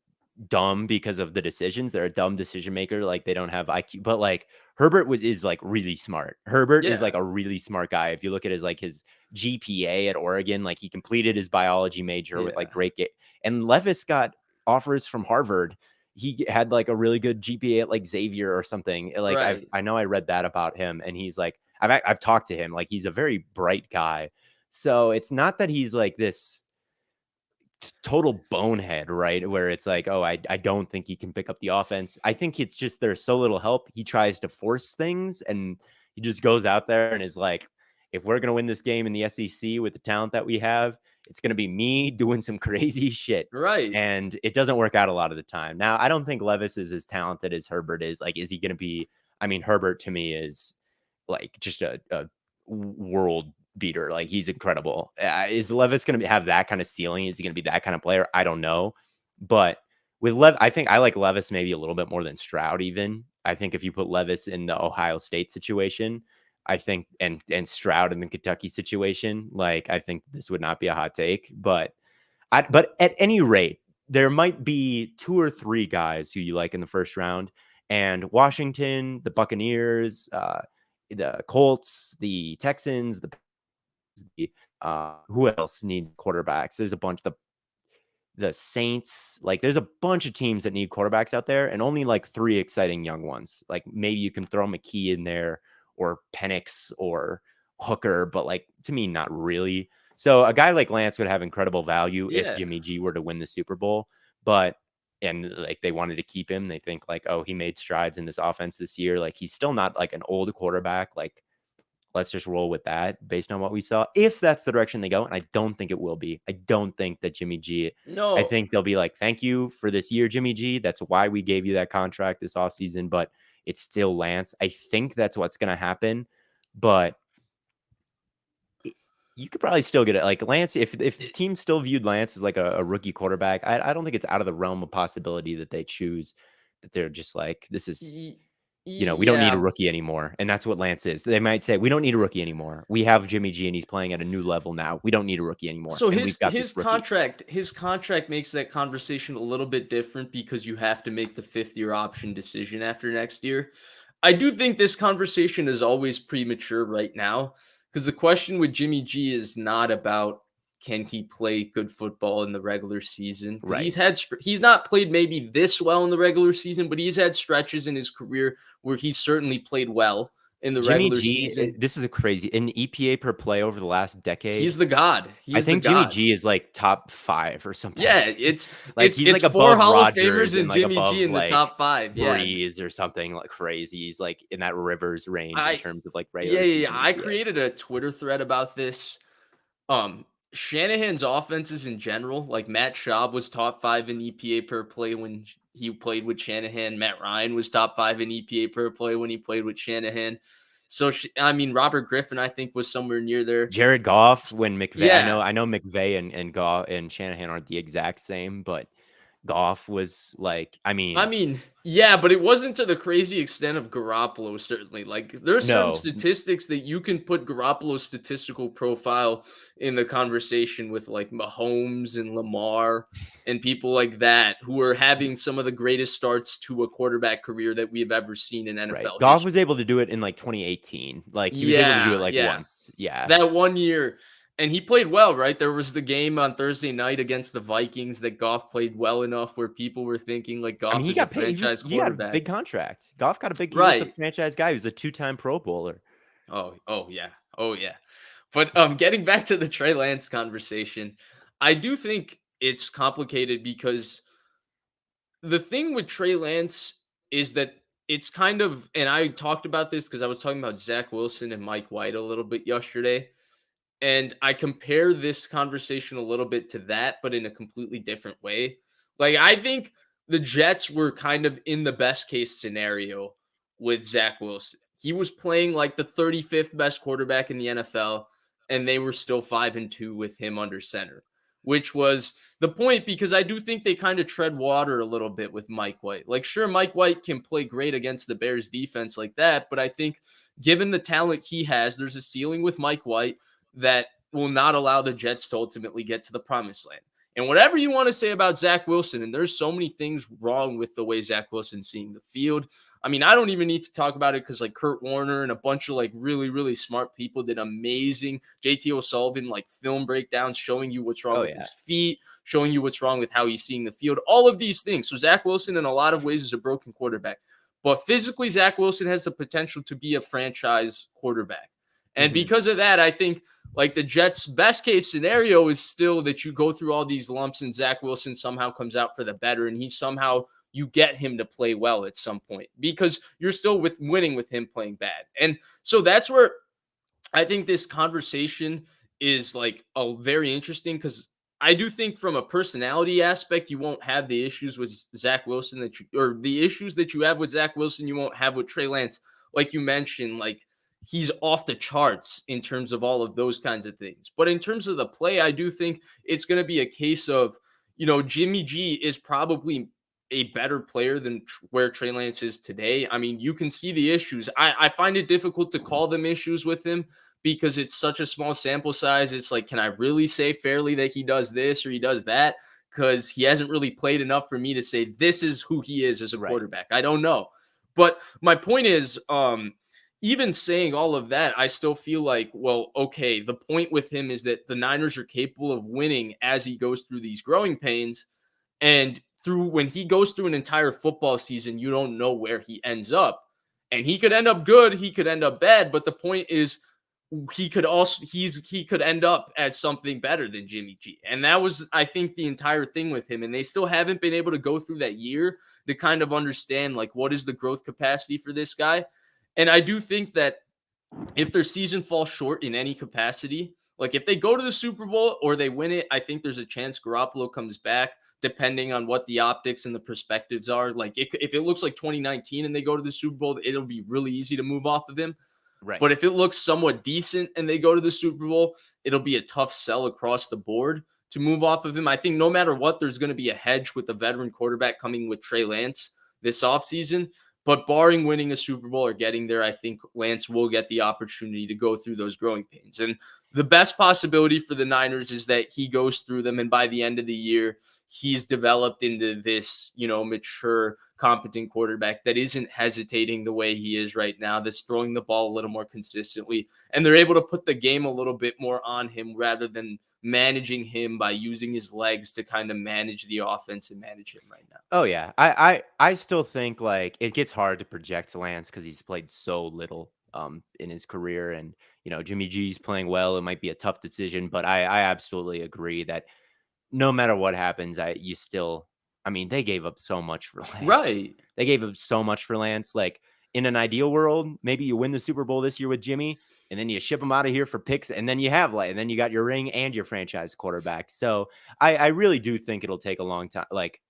dumb because of the decisions. They're a dumb decision maker. Like they don't have IQ, but like Herbert is like really smart. Herbert is yeah, like a really smart guy. If you look at his GPA at Oregon, like he completed his biology major with like yeah, great and Levis got offers from Harvard. He had like a really good GPA at like Xavier or something. Like right. I know I read that about him, and he's like I've talked to him. Like he's a very bright guy. So it's not that he's like this total bonehead, right? Where it's like, oh, I don't think he can pick up the offense. I think it's just there's so little help. He tries to force things and he just goes out there and is like, if we're gonna win this game in the SEC with the talent that we have, it's gonna be me doing some crazy shit. Right. And it doesn't work out a lot of the time. Now, I don't think Levis is as talented as Herbert is. Like, is he gonna be? I mean, Herbert to me is like just a world beater. Like he's incredible. Is Levis going to have that kind of ceiling? Is he going to be that kind of player? I don't know. But with I think I like Levis maybe a little bit more than Stroud. Even I think if you put Levis in the Ohio State situation, I think and Stroud in the Kentucky situation, like I think this would not be a hot take. But at any rate, there might be two or three guys who you like in the first round. And Washington, the Buccaneers, the Colts, the Texans, who else needs quarterbacks? There's a bunch. The Saints, like there's a bunch of teams that need quarterbacks out there, and only like three exciting young ones. Like maybe you can throw McKee in there, or Penix, or Hooker, but like to me, not really. So a guy like Lance would have incredible value if Yeah. Jimmy G were to win the Super Bowl, but and like they wanted to keep him. They think like, oh, he made strides in this offense this year. Like he's still not like an old quarterback. Like let's just roll with that based on what we saw. If that's the direction they go, and I don't think it will be. I don't think that Jimmy G, I No. think they'll be like, thank you for this year, Jimmy G. That's why we gave you that contract this offseason, but it's still Lance. I think that's what's going to happen, but you could probably still get it. Like Lance, if teams still viewed Lance as like a rookie quarterback, I don't think it's out of the realm of possibility that they choose that they're just like, this is Y- we don't need a yeah. rookie anymore. And that's what Lance is. They might say, we don't need a rookie anymore. We have Jimmy G and he's playing at a new level now. We don't need a rookie anymore. So And we've got this rookie. his contract makes that conversation a little bit different because you have to make the fifth year option decision after next year. I do think this conversation is always premature right now because the question with Jimmy G is not about can he play good football in the regular season because Right. he's not played maybe this well in the regular season, but he's had stretches in his career where he's certainly played well in the Jimmy regular G, season. this is a crazy in EPA per play over the last decade. He's the god. I He's the think Jimmy god. G is like top 5 or something. Yeah, it's Like he's it's like four above Hall of Rodgers Famers and and like Jimmy G above in the like top 5. Yeah. Breeze or something like crazy. He's like in that Rivers range in I terms of like yeah, regular yeah, yeah. season I EPA. created a Twitter thread about this. Shanahan's offenses in general, like Matt Schaub was top 5 in EPA per play when he played with Shanahan. Matt Ryan was top 5 in EPA per play when he played with Shanahan. So I mean, Robert Griffin, I think, was somewhere near there. Jared Goff when McVay, Yeah, I know McVay and Goff and Shanahan aren't the exact same, but Goff was like, I I mean, mean, yeah, but it wasn't to the crazy extent of Garoppolo, certainly. Like, there's certain no, statistics that you can put Garoppolo's statistical profile in the conversation with, like, Mahomes and Lamar and people like that who are having some of the greatest starts to a quarterback career that we have ever seen in right. NFL Goff was history. able to do it in like 2018. Like he was able to do it Yeah, like yeah. once. Yeah. That 1 year, and he played well, right? There was the game on Thursday night against the Vikings that Goff played well enough where people were thinking, like, I mean, Goff he is a got paid. franchise He got a quarterback. big contract. Goff got a big. He was a Right. franchise guy. He was a 2-time Pro Bowler. Oh yeah. Oh yeah. But getting back to the Trey Lance conversation, I do think it's complicated because the thing with Trey Lance is that it's kind of, and I talked about this because I was talking about Zach Wilson and Mike White a little bit yesterday. And I compare this conversation a little bit to that, but in a completely different way. Like, I think the Jets were kind of in the best case scenario with Zach Wilson. He was playing like the 35th best quarterback in the NFL, and they were still 5-2 with him under center, which was the point because I do think they kind of tread water a little bit with Mike White. Like, sure, Mike White can play great against the Bears defense like that, but I think given the talent he has, there's a ceiling with Mike White that will not allow the Jets to ultimately get to the promised land. And whatever you want to say about Zach Wilson, and there's so many things wrong with the way Zach Wilson's seeing the field. I mean, I don't even need to talk about it because like Kurt Warner and a bunch of like really, really smart people did amazing JT O'Sullivan like film breakdowns showing you what's wrong Oh with yeah. his feet, showing you what's wrong with how he's seeing the field, all of these things. So Zach Wilson in a lot of ways is a broken quarterback. But physically, Zach Wilson has the potential to be a franchise quarterback. And Mm-hmm. because of that, I think like the Jets' best case scenario is still that you go through all these lumps and Zach Wilson somehow comes out for the better and he somehow you get him to play well at some point because you're still with winning with him playing bad. And so that's where I think this conversation is like a very interesting because I do think from a personality aspect, you won't have the issues with Zach Wilson that you or the issues that you have with Zach Wilson, you won't have with Trey Lance. Like you mentioned, like he's off the charts in terms of all of those kinds of things. But in terms of the play, I do think it's going to be a case of, Jimmy G is probably a better player than where Trey Lance is today. I mean, you can see the issues. I find it difficult to call them issues with him because it's such a small sample size. It's like, can I really say fairly that he does this or he does that? Because he hasn't really played enough for me to say this is who he is as a Right. quarterback. I don't know. But my point is, even saying all of that, I still feel like, well, okay, the point with him is that the Niners are capable of winning as he goes through these growing pains. And through when he goes through an entire football season, you don't know where he ends up. And he could end up good, he could end up bad, but the point is he could end up as something better than Jimmy G. And that was I think the entire thing with him and they still haven't been able to go through that year to kind of understand like what is the growth capacity for this guy. And I do think that if their season falls short in any capacity, like if they go to the Super Bowl or they win it, I think there's a chance Garoppolo comes back, depending on what the optics and the perspectives are. Like if it looks like 2019 and they go to the Super Bowl, it'll be really easy to move off of him. Right. But if it looks somewhat decent and they go to the Super Bowl, it'll be a tough sell across the board to move off of him. I think no matter what, there's going to be a hedge with the veteran quarterback coming with Trey Lance this offseason. But barring winning a Super Bowl or getting there, I think Lance will get the opportunity to go through those growing pains. And the best possibility for the Niners is that he goes through them. And by the end of the year, he's developed into this, mature, competent quarterback that isn't hesitating the way he is right now, that's throwing the ball a little more consistently. And they're able to put the game a little bit more on him rather than managing him by using his legs to kind of manage the offense and manage him right now. Oh yeah. I still think like it gets hard to project Lance because he's played so little. in his career. And, Jimmy G's playing well. It might be a tough decision, but I absolutely agree that no matter what happens, I mean, they gave up so much for Lance. Right. They gave up so much for Lance. Like, in an ideal world, maybe you win the Super Bowl this year with Jimmy, and then you ship him out of here for picks, and then and then you got your ring and your franchise quarterback. So I really do think it'll take a long time. Like,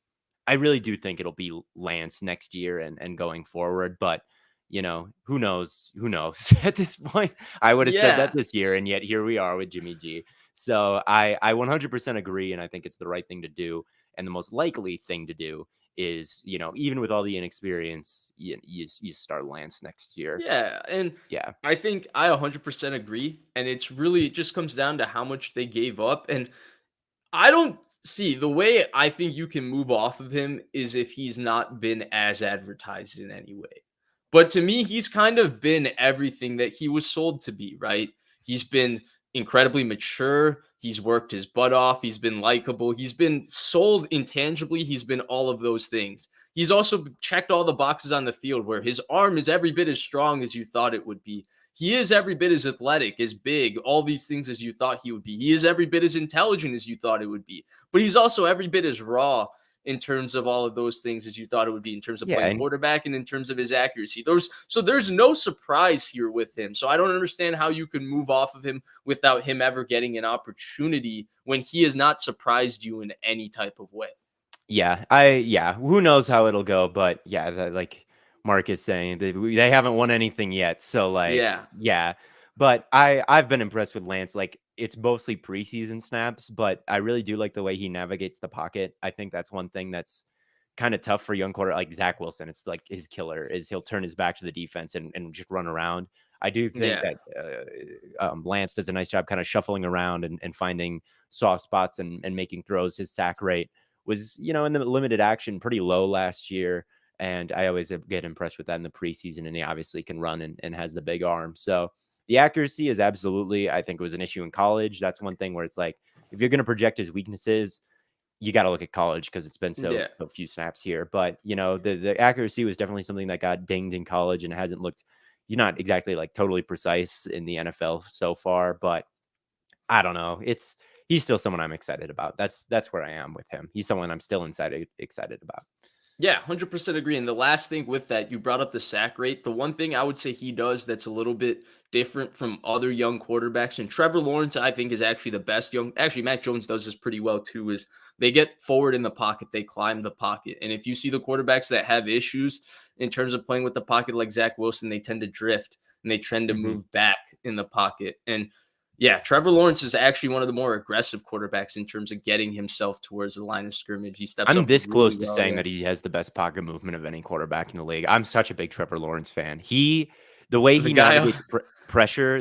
I really do think it'll be Lance next year and going forward. But, who knows? Who knows? At this point, I would have said that Yeah. this year, and yet here we are with Jimmy G. So I 100% agree, and I think it's the right thing to do. And the most likely thing to do is, even with all the inexperience, you start Lance next year. Yeah. And Yeah. I think I 100% agree. And it just comes down to how much they gave up. And I don't see the way I think you can move off of him is if he's not been as advertised in any way. But to me, he's kind of been everything that he was sold to be, right? He's been incredibly mature. He's worked his butt off. He's been likable. He's been sold intangibly. He's been all of those things. He's also checked all the boxes on the field where his arm is every bit as strong as you thought it would be. He is every bit as athletic, as big, all these things as you thought he would be. He is every bit as intelligent as you thought it would be. But he's also every bit as raw in terms of all of those things as you thought it would be in terms of Yeah. playing And quarterback and in terms of his accuracy. There's no surprise here with him. So I don't understand how you can move off of him without him ever getting an opportunity when he has not surprised you in any type of way. yeah, who knows how it'll go, but yeah, like Mark is saying, they haven't won anything yet. So, like, Yeah. yeah. But I've been impressed with Lance. Like, it's mostly preseason snaps, but I really do like the way he navigates the pocket. I think that's one thing that's kind of tough for young quarter like Zach Wilson. It's like his killer is he'll turn his back to the defense and just run around. I do think Yeah. that Lance does a nice job kind of shuffling around and finding soft spots and making throws. His sack rate was, in the limited action pretty low last year. And I always get impressed with that in the preseason. And he obviously can run and has the big arm. So the accuracy is absolutely, I think it was an issue in college. That's one thing where it's like, if you're going to project his weaknesses, you got to look at college because it's been so Yeah. few snaps here. But, the accuracy was definitely something that got dinged in college and hasn't looked, he's not exactly like totally precise in the NFL so far, but I don't know. He's still someone I'm excited about. That's where I am with him. He's someone I'm still excited about. Yeah, 100% agree. And the last thing with that, you brought up the sack rate. The one thing I would say he does that's a little bit different from other young quarterbacks, and Trevor Lawrence, I think, is actually the best actually, Mac Jones does this pretty well too, is they get forward in the pocket, they climb the pocket. And if you see the quarterbacks that have issues in terms of playing with the pocket, like Zach Wilson, they tend to drift and they tend to Mhm. move back in the pocket. And yeah, Trevor Lawrence is actually one of the more aggressive quarterbacks in terms of getting himself towards the line of scrimmage. He steps I'm up this really close to well saying there. that he has the best pocket movement of any quarterback in the league. I'm such a big Trevor Lawrence fan. The way The he guy, navigates pressure,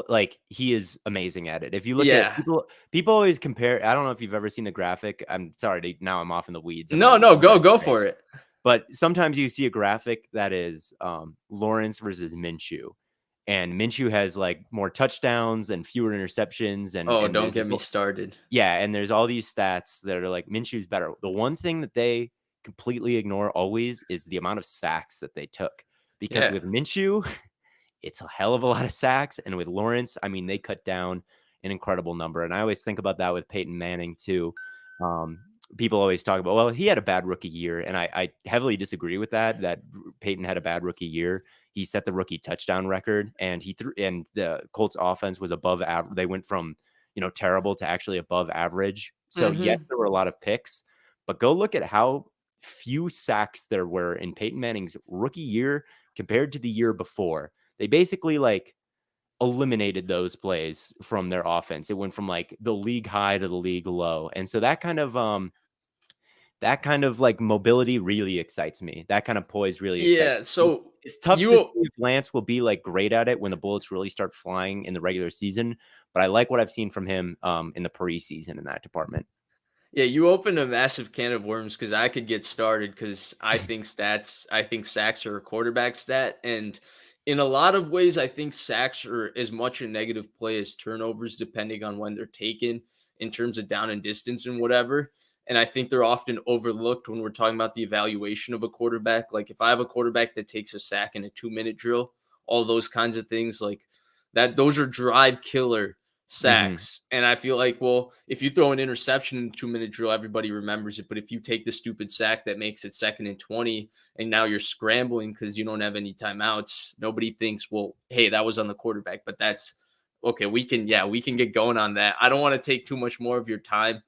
like he is amazing at it. If you look at yeah. people always compare. I don't know if you've ever seen the graphic. I'm sorry. Now I'm off in the weeds. I'm No, not no, looking at go it right. for it. But sometimes you see a graphic that is Lawrence versus Minshew, and Minshew has like more touchdowns and fewer interceptions, Oh, and don't there's get this me started. yeah, and there's all these stats that are like Minshew's better. The one thing that they completely ignore always is the amount of sacks that they took. Because Yeah. with Minshew, it's a hell of a lot of sacks. And with Lawrence, I mean, they cut down an incredible number. And I always think about that with Peyton Manning too. Um, People always talk about, well, he had a bad rookie year. And I heavily disagree with that Peyton had a bad rookie year. He set the rookie touchdown record and and the Colts offense was above average. They went from, terrible to actually above average. So yes, Mhm. there were a lot of picks, but go look at how few sacks there were in Peyton Manning's rookie year compared to the year before. They basically like eliminated those plays from their offense. It went from like the league high to the league low. And so that kind of like mobility really excites me. That kind of poise really excites Yeah, me. so It's tough to see you if Lance will be like great at it when the bullets really start flying in the regular season. But I like what I've seen from him in the preseason in that department. Yeah, you opened a massive can of worms because I could get started because I think sacks are a quarterback stat. And in a lot of ways, I think sacks are as much a negative play as turnovers, depending on when they're taken in terms of down and distance and whatever. And I think they're often overlooked when we're talking about the evaluation of a quarterback. Like if I have a quarterback that takes a sack in a 2-minute drill, all those kinds of things like that. Those are drive killer Mhm. sacks. And I feel like, well, if you throw an interception in a 2-minute drill, everybody remembers it. But if you take the stupid sack that makes it 2nd and 20, and now you're scrambling because you don't have any timeouts, nobody thinks, well, hey, that was on the quarterback. But that's okay. We can get going on that. I don't want to take too much more of your time.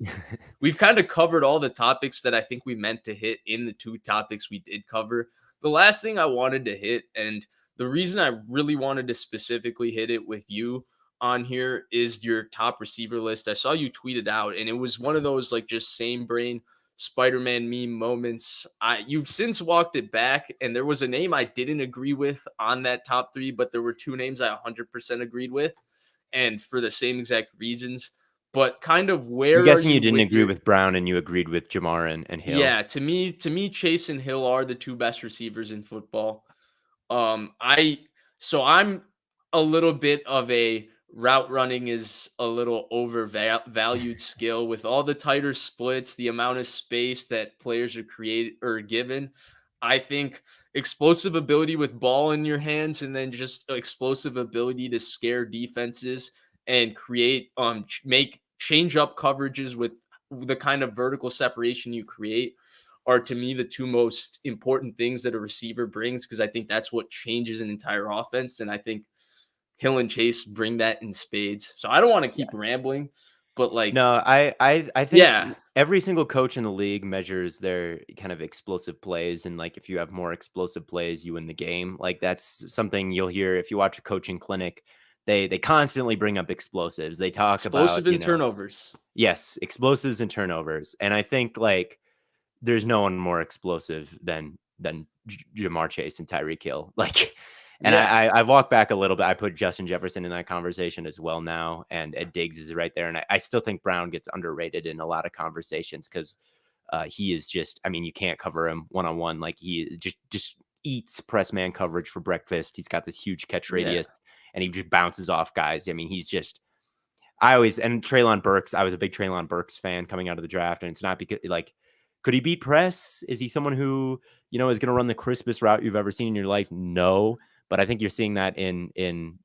We've kind of covered all the topics that I think we meant to hit in the 2 topics we did cover. The last thing I wanted to hit, and the reason I really wanted to specifically hit it with you on here, is your top receiver list. I saw you tweet it out, and it was one of those like just same brain Spider-Man meme moments. You've since walked it back, and there was a name I didn't agree with on that top 3, but there were 2 names I 100% agreed with, and for the same exact reasons. But kind of I'm where are guessing you you didn't with agree your with Brown and you agreed with Jamar and Hill. yeah, to me, Chase and Hill are the 2 best receivers in football. I so I'm a little bit of a route running is a little overvalued skill with all the tighter splits, the amount of space that players are created or given. I think explosive ability with ball in your hands and then just explosive ability to scare defenses and create make change up coverages with the kind of vertical separation you create are to me the 2 most important things that a receiver brings because I think that's what changes an entire offense. And I think Hill and Chase bring that in spades. So I don't want to keep rambling, but like, No, I think yeah, every single coach in the league measures their kind of explosive plays, and like if you have more explosive plays, you win the game. Like that's something you'll hear if you watch a coaching clinic. They constantly bring up explosives. They talk about, explosive and turnovers. yes, explosives and turnovers. And I think like there's no one more explosive than Jamar Chase and Tyreek Hill. Like, and Yeah. I've walked back a little bit. I put Justin Jefferson in that conversation as well now, and Ed Diggs is right there. And I still think Brown gets underrated in a lot of conversations because he is just. I mean, you can't cover him one on one. Like he just eats press man coverage for breakfast. He's got this huge catch Yeah. radius, and he just bounces off guys. I mean, he's just. I always and Treylon Burks. I was a big Treylon Burks fan coming out of the draft, and it's not because like, could he beat press? Is he someone who is going to run the crispest route you've ever seen in your life? No, but I think you're seeing that in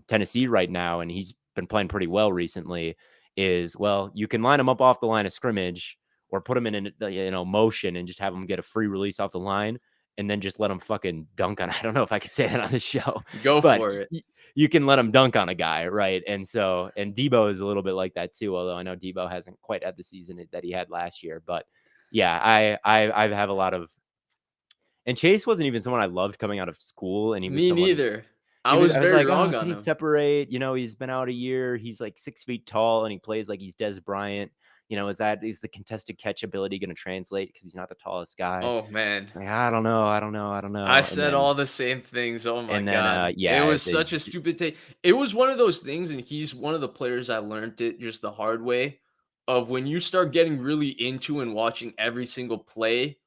Tennessee right now, and he's been playing pretty well recently. Is well, you can line him up off the line of scrimmage, or put him in motion and just have him get a free release off the line, and then just let him fucking dunk on. I don't know if I could say that on the show, Go but for it. you can let him dunk on a guy, right? And Debo is a little bit like that too, although I know Debo hasn't quite had the season that he had last year. But yeah, I have a lot of, and Chase wasn't even someone I loved coming out of school, and he was Me someone neither. I was I was very like, wrong oh, on can he him. separate? He's been out a year. He's like 6 feet tall, and he plays like he's Des Bryant. Is the contested catch ability going to translate because he's not the tallest guy? Oh man. Like, I don't know, I and said then all the same things. Oh my and then god. It yeah, was such a stupid take. It was one of those things, and he's one of the players I learned it just the hard way of when you start getting really into and watching every single play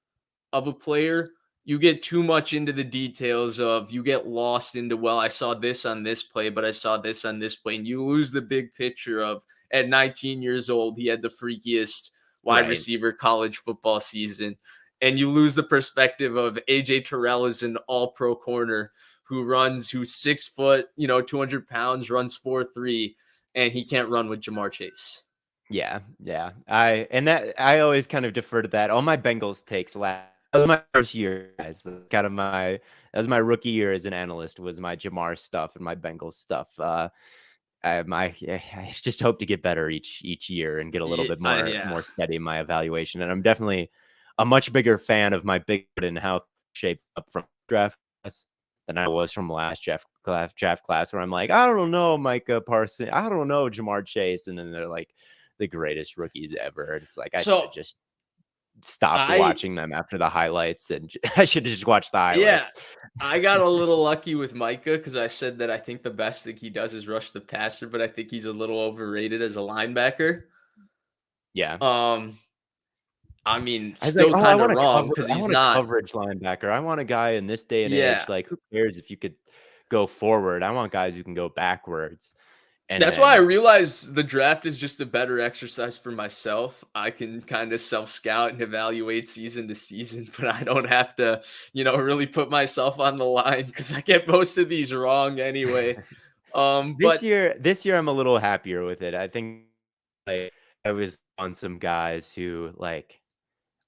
of a player, you get too much into the details of you get lost into, well, I saw this on this play, but I saw this on this play. And you lose the big picture of at 19 years old, he had the freakiest wide right. receiver college football season. And you lose the perspective of AJ Terrell is an all pro corner who's 6 foot, 200 pounds, runs 4.3, and he can't run with Jamar Chase. Yeah, yeah. I always kind of defer to that. All my Bengals takes last. That was my first year, guys. That's kind of that was my rookie year as an analyst. Was my Jamar stuff and my Bengals stuff. I just hope to get better each year and get a little bit Yeah. more steady in my evaluation. And I'm definitely a much bigger fan of my big and how shaped up from draft class than I was from last draft class, where I'm like, I don't know, Micah Parsons, I don't know, Jamar Chase, and then they're like the greatest rookies ever. And it's like I should have So just stopped I watching them after the highlights, and I should have just watched the Yeah, highlights. I got a little lucky with Micah because I said that I think the best thing he does is rush the passer, but I think he's a little overrated as a linebacker. Yeah. Um, I mean, I was like, still "Oh, I kind of want a wrong because I he's want a not. coverage linebacker. I want a guy in this day and age, Yeah, like, who cares if you could go forward? I want guys who can go backwards." And That's why I then realize the draft is just a better exercise for myself. I can kind of self scout and evaluate season to season, but I don't have to, really put myself on the line because I get most of these wrong anyway. this But year I'm a little happier with it. I think like I was on some guys who like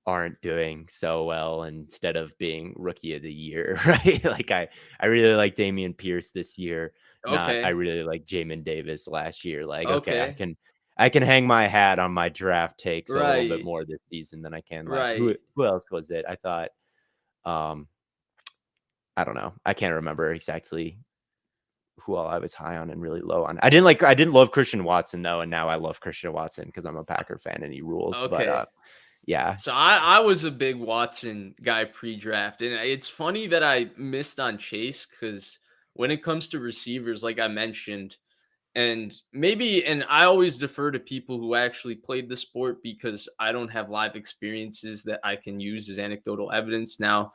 aren't doing so well instead of being rookie of the year, right? Like I really like Damian Pierce this year. Not I okay, really like Jamin Davis last year. Like, okay, okay, I can hang my hat on my draft takes a little bit right, more this season than I can last. right. Who else was it? I thought um I don't know. I can't remember exactly who all I was high on and really low on. I didn't love Christian Watson though, and now I love Christian Watson because I'm a Packer fan and he rules. But Okay. yeah. So I was a big Watson guy pre-draft, and it's funny that I missed on Chase because when it comes to receivers, like I mentioned, and I always defer to people who actually played the sport because I don't have live experiences that I can use as anecdotal evidence. Now,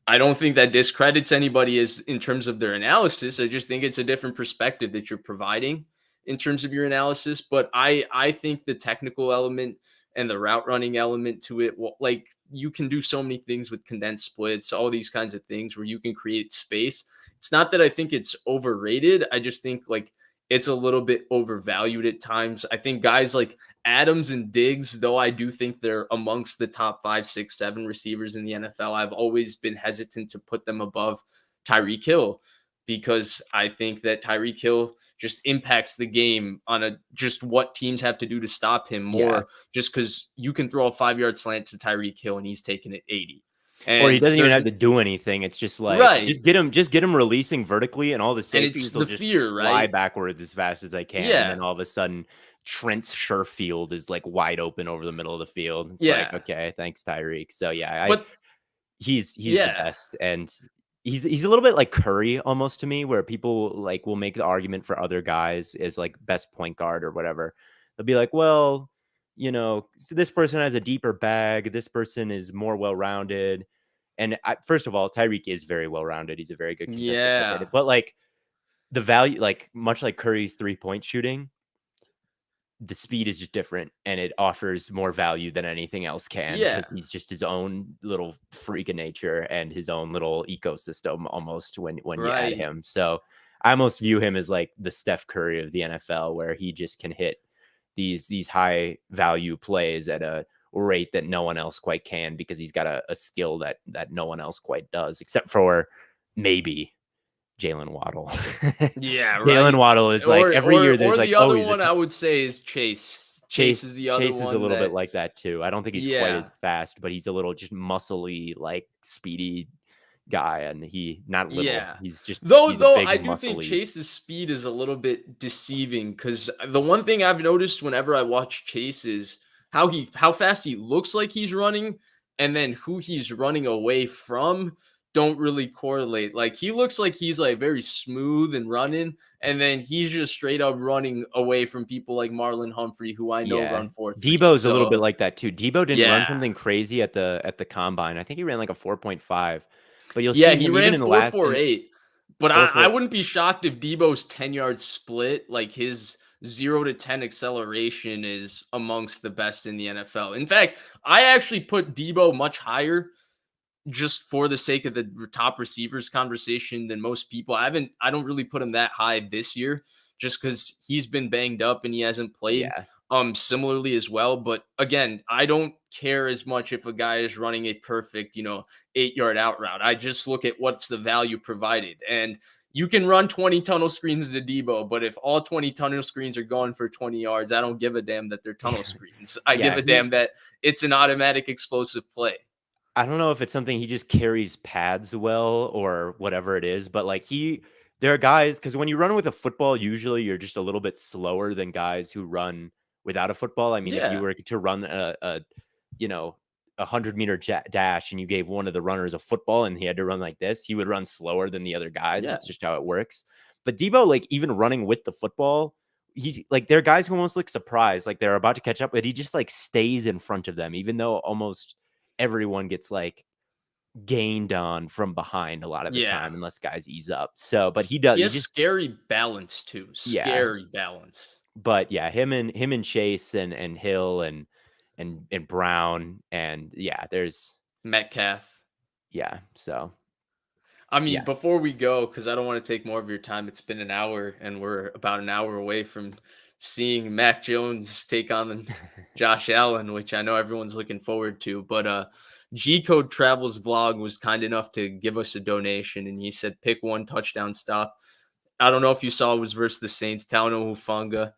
I don't think that discredits anybody as in terms of their analysis. I just think it's a different perspective that you're providing in terms of your analysis. But I think the technical element and the route running element to it, like you can do so many things with condensed splits, all these kinds of things where you can create space. It's not that I think it's overrated. I just think like it's a little bit overvalued at times. I think guys like Adams and Diggs, though I do think they're amongst the top 5, 6, 7 receivers in the NFL, I've always been hesitant to put them above Tyreek Hill because I think that Tyreek Hill just impacts the game on a just what teams have to do to stop him Yeah. more just because you can throw a 5 yard slant to Tyreek Hill and he's taking it 80. Or he And doesn't even there's have to do anything. It's just like right. just get him releasing vertically and all the And it's safeties will the just fear, fly right? backwards as fast as they can. And Yeah. then all of a sudden Trent's Sherfield is like wide open over the middle of the field. It's like, Yeah. okay, thanks, Tyreek. So yeah, I But he's the yeah. best. And he's a little bit like Curry almost to me, where people like will make the argument for other guys as like best point guard or whatever. They'll be like, well, so this person has a deeper bag, this person is more well-rounded. And first of all, Tyreek is very well-rounded. He's a very good contested Yeah. catcher. But like the value, like much like Curry's 3-point shooting, the speed is just different and it offers more value than anything else can Yeah. because he's just his own little freak of nature and his own little ecosystem almost when you add Right. him. So I almost view him as like the Steph Curry of the NFL, where he just can hit these high value plays at a rate that no one else quite can because he's got a skill that no one else quite does, except for maybe Jalen Waddle. Yeah, Jalen right. Waddle is like Or every or year there's or like, the oh, other he's a one I would say is Chase. Chase is the other Chase is a one little bit that like that too. I don't think he's quite yeah. as fast, but he's a little just muscly, like speedy guy, and he not little. Yeah. Though He's a though big I do think muscly. Chase's speed is a little bit deceiving because the one thing I've noticed whenever I watch Chase is how fast he looks like he's running and then who he's running away from don't really correlate. Like he looks like he's like very smooth and running, and then he's just straight up running away from people like Marlon Humphrey, who I know Yeah, run 4.3. Debo's a little bit So like that too. Debo didn't run yeah. something crazy at the combine. I think he ran like a 4.5, but you'll Yeah, see he him ran even in the last in 4.48. But four I four. wouldn't be shocked if Debo's 10-yard split, like his 0 to 10 acceleration is amongst the best in the NFL. In fact, I actually put Debo much higher just for the sake of the top receivers conversation than most people. I don't really put him that high this year just because he's been banged up and he hasn't played Yeah, similarly as well. But again, I don't care as much if a guy is running a perfect, 8-yard out route. I just look at what's the value provided. And you can run 20 tunnel screens to Debo, but if all 20 tunnel screens are going for 20 yards, I don't give a damn that they're tunnel screens. I give yeah. a damn that it's an automatic explosive play. I don't know if it's something he just carries pads well or whatever it is, but like there are guys, because when you run with a football, usually you're just a little bit slower than guys who run without a football. I mean, if you Yeah. were to run you know, 100-meter dash and you gave one of the runners a football and he had to run like this, he would run slower than the other guys. Yeah. It's just how it works. But Debo, like even running with the football, he like there are guys who almost look surprised, like they're about to catch up, but he just like stays in front of them, even though almost everyone gets like gained on from behind a lot of the Yeah. time unless guys ease up. So, but he does. He He has just scary balance too. yeah. Scary balance. But yeah, him and Chase and Hill and Brown and yeah, there's Metcalf. yeah. So I mean, yeah. before we go, because I don't want to take more of your time, it's been an hour and we're about an hour away from seeing Mac Jones take on Josh Allen, which I know everyone's looking forward to. But G Code Travels Vlog was kind enough to give us a donation, and he said pick one touchdown stop. I don't know if you saw it was versus the Saints. Talano Hufanga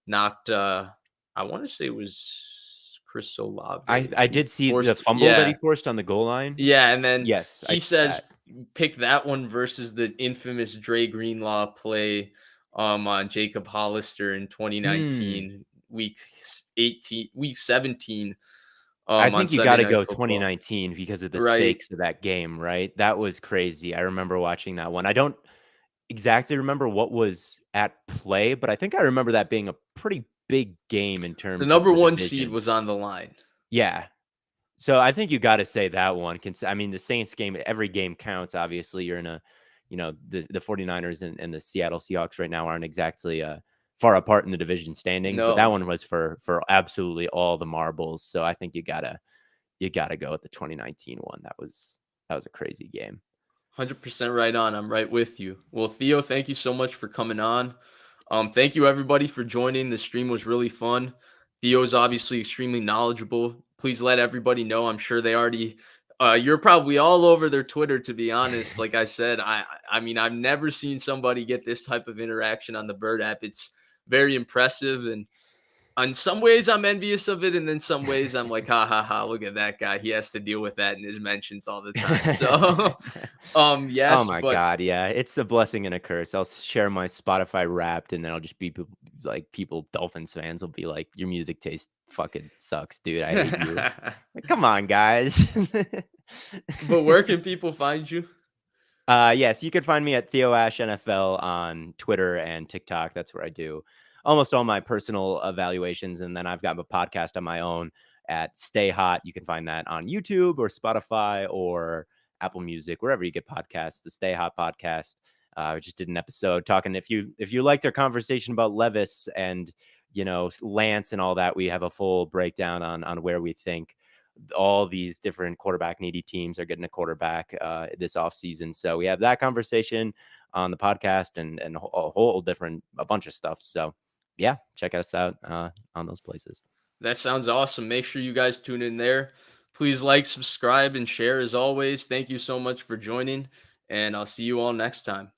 knocked I want to say it was Chris Olave I who did see the forced fumble that he forced on the goal line. yeah, and then Yes, I he see says that. pick that one versus the infamous Dre Greenlaw play on Jacob Hollister in Hmm. 2019, week 17 I on think you Sunday gotta Night go Football. 2019 because of the Right. stakes of that game, right? That was crazy. I remember watching that one. I don't exactly remember what was at play, but I think I remember that being a pretty big game in The terms of number the one seed division. was on the line. Yeah. So I think you gotta say that one. I mean, the Saints game, every game counts. Obviously, you're in a, the 49ers and the Seattle Seahawks right now aren't exactly far apart in the division standings, but that No. one was for absolutely all the marbles. So I think you gotta go with the 2019 one. That was a crazy game. 100% right on. I'm right with you. Well, Theo, thank you so much for coming on. Thank you everybody for joining. The stream was really fun. Theo's obviously extremely knowledgeable. Please let everybody know. I'm sure they already you're probably all over their Twitter, to be honest. Like I said, I mean, I've never seen somebody get this type of interaction on the Bird app. It's very impressive, and on some ways I'm envious of it, and then some ways I'm like, ha ha ha, look at that guy. He has to deal with that in his mentions all the time. So Oh yes, my but god, yeah, it's a blessing and a curse. I'll share my Spotify Wrapped, and then I'll just be Dolphins fans will be like, "Your music taste fucking sucks, dude. I hate you." Like, come on, guys. but where can people find you? Yes, you can find me at Theo Ash NFL on Twitter and TikTok. That's where I do almost all my personal evaluations, and then I've got a podcast on my own at Stay Hot. You can find that on YouTube or Spotify or Apple Music, wherever you get podcasts. The Stay Hot podcast. I just did an episode talking. If you liked our conversation about Levis and Lance and all that, we have a full breakdown on where we think all these different quarterback needy teams are getting a quarterback this offseason. So we have that conversation on the podcast and a bunch of stuff. So yeah, check us out on those places. That sounds awesome. Make sure you guys tune in there. Please like, subscribe, and share as always. Thank you so much for joining, and I'll see you all next time.